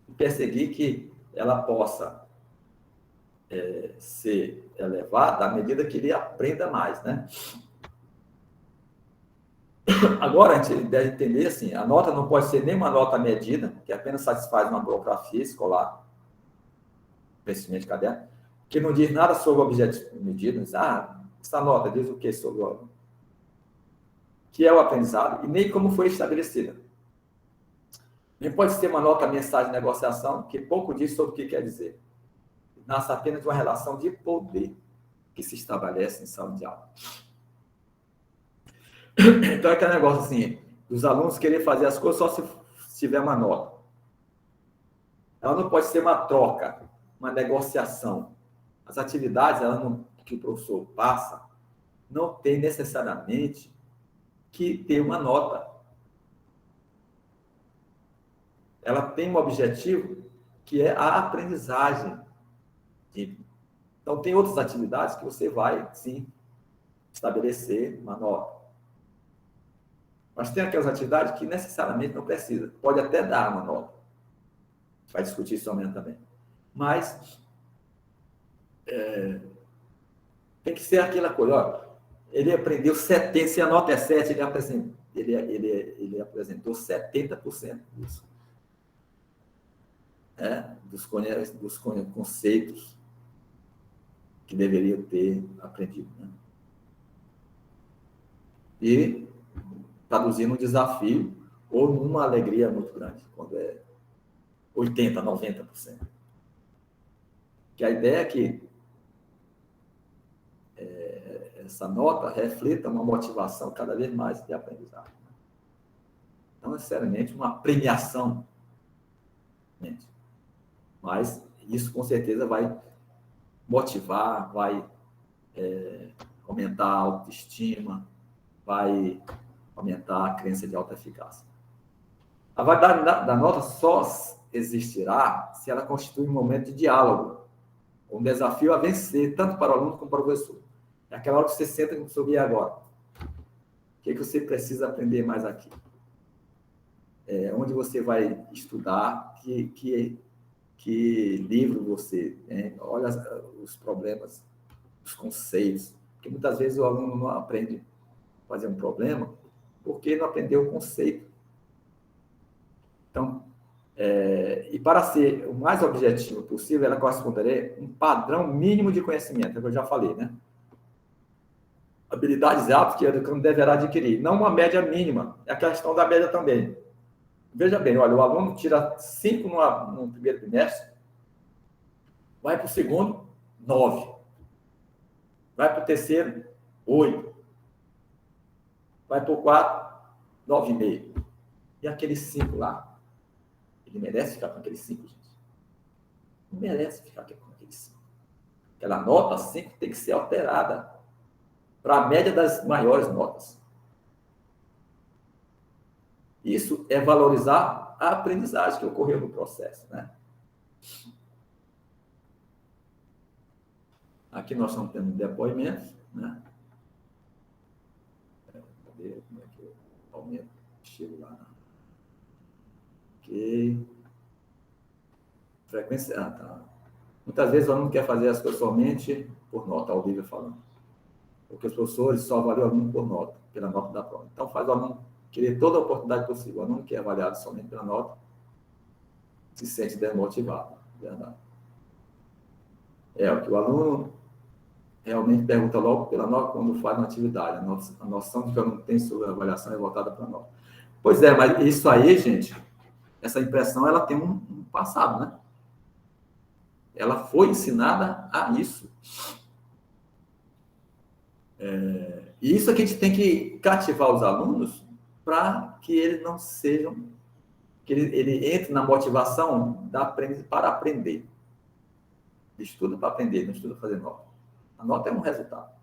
E perseguir que ela possa ser elevada à medida que ele aprenda mais, né? Agora, a gente deve entender assim, a nota não pode ser nem uma nota medida, que apenas satisfaz uma burocracia escolar, investimento de caderno, que não diz nada sobre o objeto medido, diz, essa nota diz o que sobre o aluno? Que é o aprendizado, e nem como foi estabelecida. Nem pode ser uma nota mensagem de negociação, que pouco diz sobre o que quer dizer. Nasce apenas de uma relação de poder que se estabelece em sala de aula. Então, é aquele negócio assim, dos alunos querer fazer as coisas só se tiver uma nota. Ela não pode ser uma troca, uma negociação. As atividades que o professor passa não tem necessariamente que ter uma nota. Ela tem um objetivo que é a aprendizagem. Então, tem outras atividades que você vai, sim, estabelecer uma nota. Mas tem aquelas atividades que necessariamente não precisa. Pode até dar uma nota. A gente vai discutir isso amanhã também. Mas tem que ser aquela coisa. Ó, ele aprendeu 70%, se a nota é 7, ele apresentou 70% disso. Dos conceitos que deveria ter aprendido. Né? E traduzindo um desafio ou numa alegria muito grande, quando é 80%, 90%. Que a ideia é que essa nota reflita uma motivação cada vez mais de aprendizagem. Não necessariamente uma premiação, gente. Mas isso com certeza vai motivar, vai aumentar a autoestima, vai aumentar a crença de alta eficácia. A validade da nota só existirá se ela constitui um momento de diálogo, um desafio a vencer, tanto para o aluno como para o professor. É aquela hora que você senta com o professor, e agora? O que você precisa aprender mais aqui? Onde você vai estudar? Que livro você... Olha os problemas, os conceitos. Porque muitas vezes o aluno não aprende a fazer um problema porque não aprendeu o conceito. Então, e para ser o mais objetivo possível, ela corresponderia a um padrão mínimo de conhecimento, é o que eu já falei, né? Habilidades e hábitos que o educando deverá adquirir, não uma média mínima, é a questão da média também. Veja bem, olha, o aluno tira 5 no primeiro trimestre, vai para o segundo, 9. Vai para o terceiro, 8. Vai para o quarto, 9,5. E aqueles 5 lá? Ele merece ficar com aqueles 5, gente? Não merece ficar com aqueles 5. Aquela nota 5 tem que ser alterada para a média das maiores notas. Isso é valorizar a aprendizagem que ocorreu no processo, né? Aqui nós estamos tendo depoimentos, né? Cadê? Como é que eu aumento? Chego lá. Ok. Frequência. Tá. Muitas vezes o aluno quer fazer as coisas somente por nota, ao vivo falando. Porque os professores só avaliam o aluno por nota, pela nota da prova. Então faz o aluno querer toda a oportunidade possível. O aluno que é avaliado somente pela nota se sente desmotivado. Verdade. O que o aluno realmente pergunta logo pela nota quando faz uma atividade. A noção de que o aluno tem sobre a avaliação é voltada para a nota. Pois é, mas isso aí, gente, essa impressão, ela tem um passado, né? Ela foi ensinada a isso. E isso é que a gente tem que cativar os alunos para que eles não sejam, que ele entre na motivação para aprender. Ele estuda para aprender, não estuda para fazer nota. A nota é um resultado.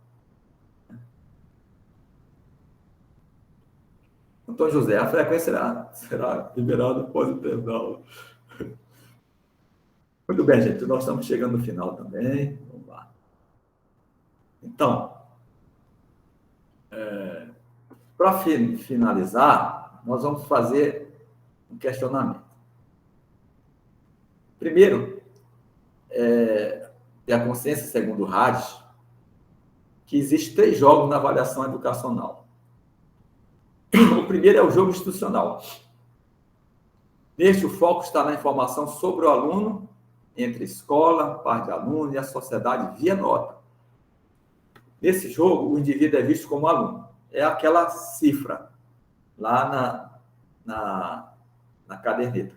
Então, José, a frequência será liberada após o tempo da aula. Muito bem, gente. Nós estamos chegando no final também. Vamos lá. Então, Para finalizar, nós vamos fazer um questionamento. Primeiro, ter a consciência, segundo o Hades, que existem 3 jogos na avaliação educacional. O primeiro é o jogo institucional. Neste, o foco está na informação sobre o aluno, entre escola, par de aluno e a sociedade via nota. Nesse jogo, o indivíduo é visto como aluno. É aquela cifra lá na caderneta.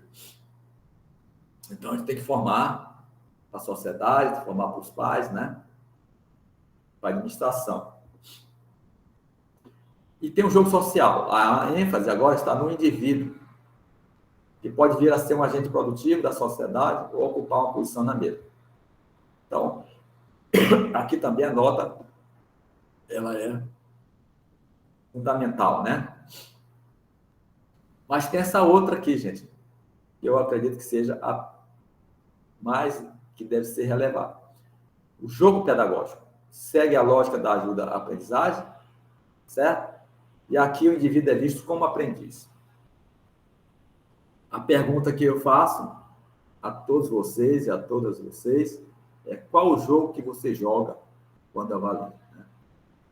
Então, a gente tem que formar a sociedade, formar para os pais, né? Para a administração. E tem um jogo social. A ênfase agora está no indivíduo, que pode vir a ser um agente produtivo da sociedade ou ocupar uma posição na mesma. Então, aqui também a nota, ela é fundamental, né? Mas tem essa outra aqui, gente, que eu acredito que seja a mais que deve ser relevada. O jogo pedagógico segue a lógica da ajuda à aprendizagem, certo? E aqui o indivíduo é visto como aprendiz. A pergunta que eu faço a todos vocês e a todas vocês é: qual o jogo que você joga quando avalia? Né?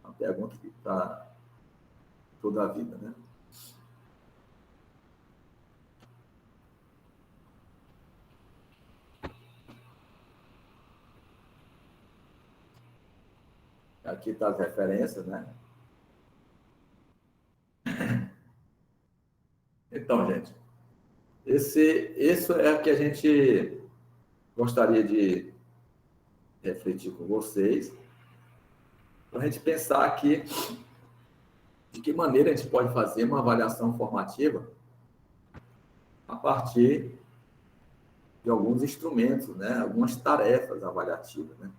Uma pergunta que está toda a vida, né? Aqui está as referências, né? Então, gente, isso é o que a gente gostaria de refletir com vocês, para a gente pensar aqui de que maneira a gente pode fazer uma avaliação formativa a partir de alguns instrumentos, né? Algumas tarefas avaliativas, né?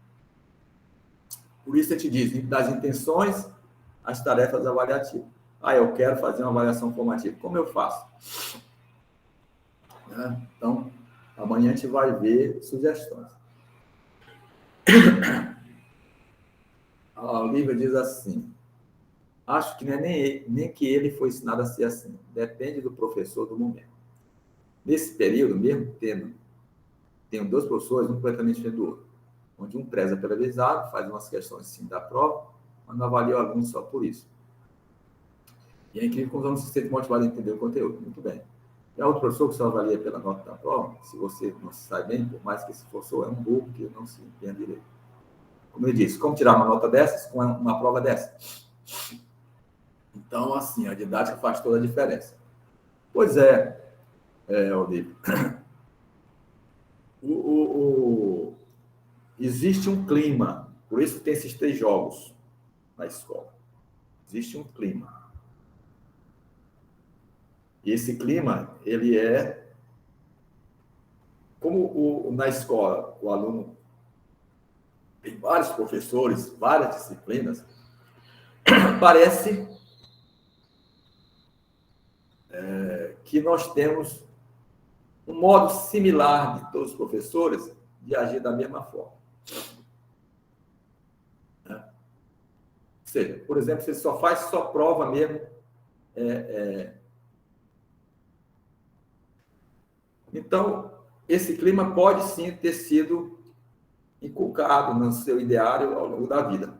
Por isso a gente diz, das intenções às tarefas avaliativas. Eu quero fazer uma avaliação formativa. Como eu faço? Né? Então, amanhã a gente vai ver sugestões. A Olivia diz assim: acho que não é nem que ele foi ensinado a ser assim. Depende do professor do momento. Nesse período, mesmo tenho 2 professores, um completamente diferente do outro, onde um preza pela verdade, faz umas questões sim da prova, mas não avalia o aluno só por isso. E é incrível como os alunos se sentem motivados a entender o conteúdo. Muito bem. E a outro professor que só avalia pela nota da prova, se você não se sai bem, por mais que esse professor é um burro, que não se entende direito. Como eu disse, como tirar uma nota dessas com uma prova dessa? Então, assim, a didática faz toda a diferença. Pois Olívio. Existe um clima, por isso tem esses 3 jogos na escola. Existe um clima. E esse clima, ele é como na escola, o aluno tem vários professores, várias disciplinas, parece que nós temos um modo similar de todos os professores de agir da mesma forma. Ou seja, por exemplo, você só faz só prova mesmo. Então, esse clima pode sim ter sido inculcado no seu ideário ao longo da vida.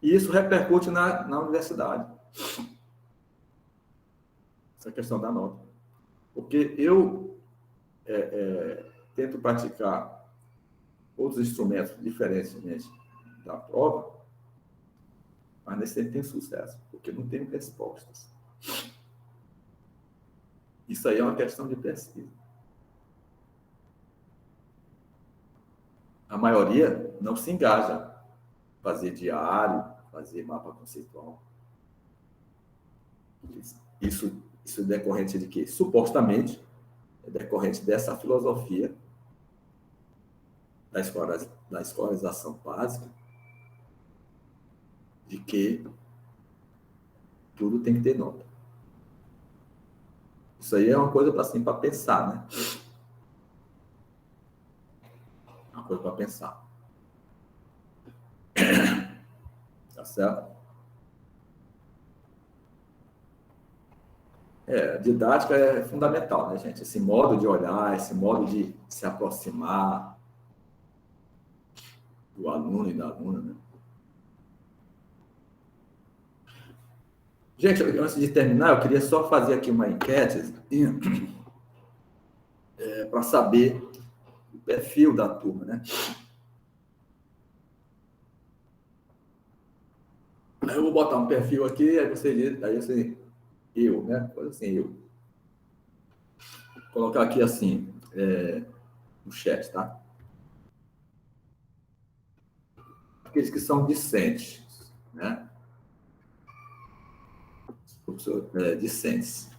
E isso repercute na universidade. Essa questão da nota. Porque eu tento praticar outros instrumentos diferentemente da prova, mas nem sempre tem sucesso, porque não tenho respostas. Isso aí é uma questão de pesquisa. A maioria não se engaja em fazer diário, fazer mapa conceitual. Isso é decorrente de quê? Supostamente, é decorrente dessa filosofia da escolarização básica, de que tudo tem que ter nota. Isso aí é uma coisa para pensar, né? Uma coisa para pensar. Tá certo? A didática é fundamental, né, gente? Esse modo de olhar, esse modo de se aproximar do aluno e da aluna, né? Gente, antes de terminar, eu queria só fazer aqui uma enquete para saber o perfil da turma, né? Aí eu vou botar um perfil aqui, aí você eu, né? Coisa assim, eu. Vou colocar aqui assim, no chat, tá? Aqueles que são discentes, né? Professor, discentes.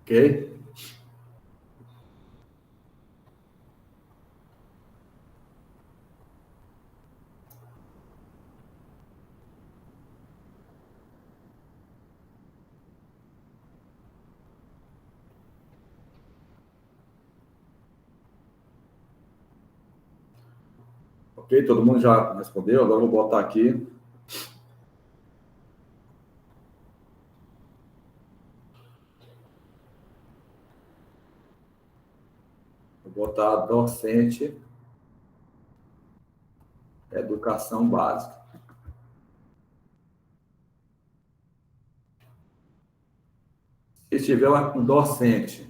Ok? Ok? Todo mundo já respondeu? Agora eu vou botar aqui. Vou botar docente, educação básica. Se tiver um docente,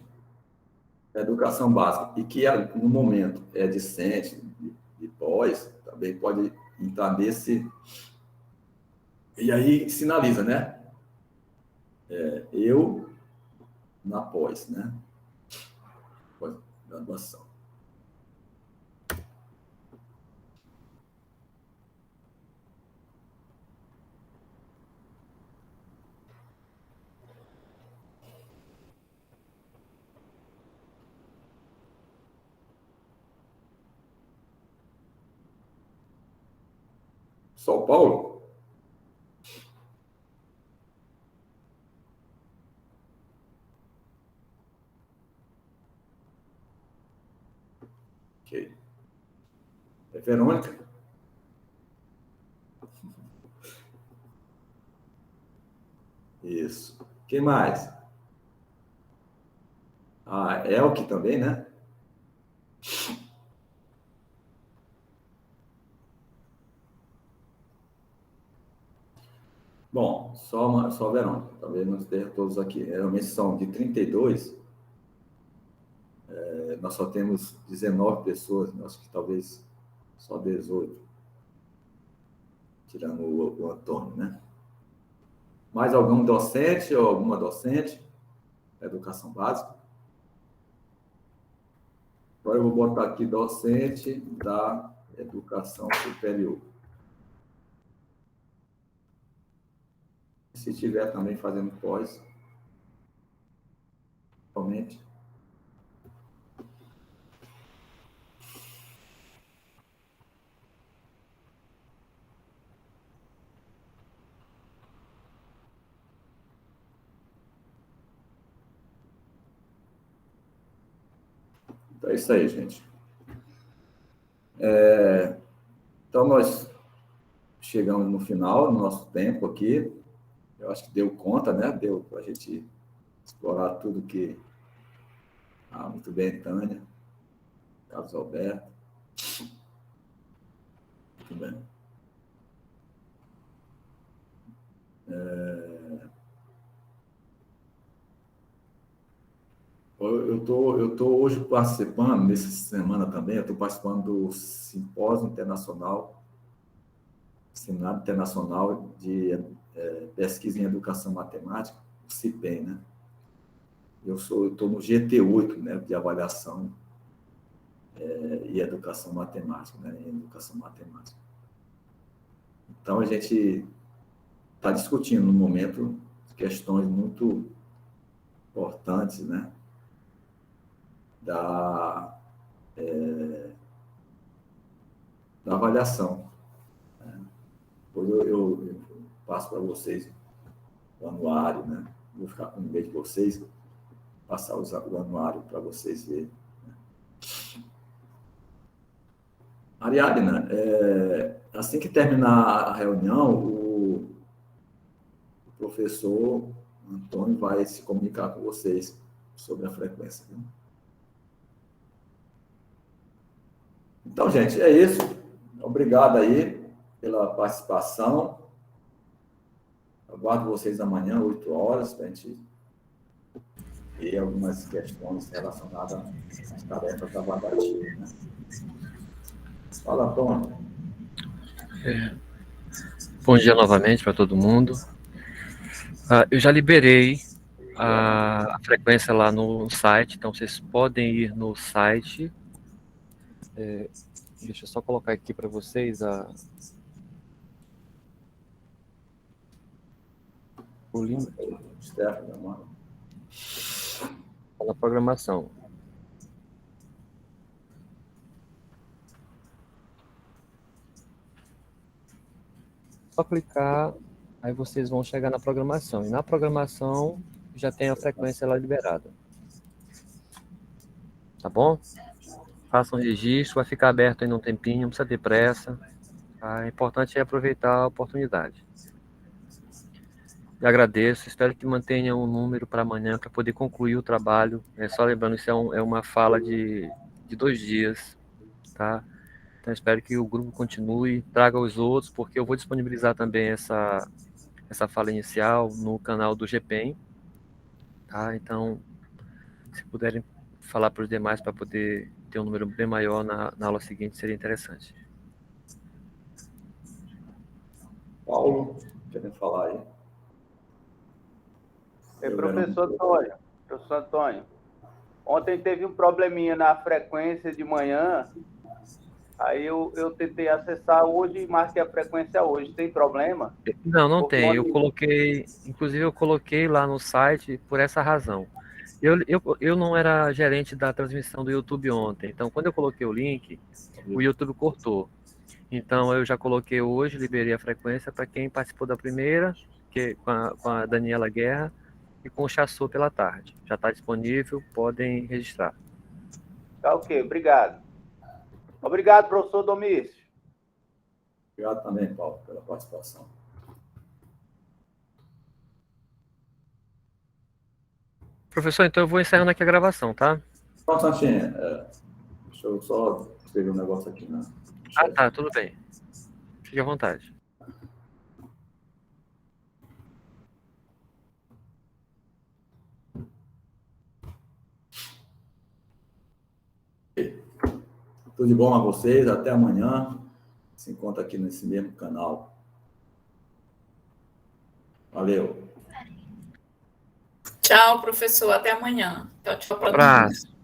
educação básica, e que no momento é discente de pós, também pode entrar nesse. E aí sinaliza, né? Eu na pós, né? Pós-graduação. São Paulo? Ok. Verônica? Isso. Quem mais? Elke também, né? Bom, só Verônica. Talvez não esteja todos aqui. Realmente são de 32. Nós só temos 19 pessoas. Acho que talvez só 18. Tirando o Antônio, né? Mais algum docente ou alguma docente? Educação básica. Agora eu vou botar aqui docente da educação superior. Se estiver também fazendo pós, somente. Então é isso aí, gente. Então nós chegamos no final do nosso tempo aqui. Eu acho que deu conta, né? Deu para a gente explorar tudo que... muito bem, Tânia. Carlos Alberto. Muito bem. Eu tô hoje participando, nessa semana também, eu estou participando do Simpósio Internacional, Seminário Internacional de Pesquisa em Educação Matemática, o CIPEM, né? Eu estou no GT8, né, de avaliação e educação matemática, né, em educação matemática. Então, a gente está discutindo, no momento, questões muito importantes, né, da avaliação. Depois eu passo para vocês o anuário, né? Vou ficar com medo de vocês, passar o anuário para vocês verem. Ariadna, assim que terminar a reunião, o professor Antônio vai se comunicar com vocês sobre a frequência. Viu? Então, gente, é isso. Obrigado aí pela participação. Aguardo vocês amanhã, 8 horas, para a gente ver algumas questões relacionadas às tarefas avaliativas. Né? Fala, Antônio. Bom dia novamente para todo mundo. Eu já liberei a frequência lá no site, então vocês podem ir no site. Deixa eu só colocar aqui para vocês o link da programação. Só clicar, aí vocês vão chegar na programação. E na programação já tem a frequência lá liberada. Tá bom? Façam um registro, vai ficar aberto aí num tempinho, não precisa ter pressa. Tá? O importante é aproveitar a oportunidade. Eu agradeço, espero que mantenha um número para amanhã para poder concluir o trabalho. Só lembrando, isso é uma fala de 2 dias, tá? Então espero que o grupo continue, traga os outros, porque eu vou disponibilizar também essa fala inicial no canal do GPEM, tá? Então, se puderem falar para os demais para poder ter um número bem maior na aula seguinte, seria interessante. Paulo, querendo falar aí? Professor Antônio, ontem teve um probleminha na frequência de manhã, aí eu tentei acessar hoje e marquei a frequência hoje. Tem problema? Não tem. Inclusive eu coloquei lá no site por essa razão. Eu não era gerente da transmissão do YouTube ontem, então quando eu coloquei o link, o YouTube cortou. Então eu já coloquei hoje, liberei a frequência para quem participou da primeira, com a Daniela Guerra, e com o Chassô pela tarde. Já está disponível, podem registrar. Tá ok, obrigado. Obrigado, professor Domício. Obrigado também, Paulo, pela participação. Professor, então eu vou encerrando aqui a gravação, tá? Só um instantinho. Deixa eu só escrever um negócio aqui, né? Tá, tudo bem. Fique à vontade. Tudo de bom a vocês, até amanhã. Se encontra aqui nesse mesmo canal. Valeu. Tchau, professor. Até amanhã. Tchau, tchau. Um abraço.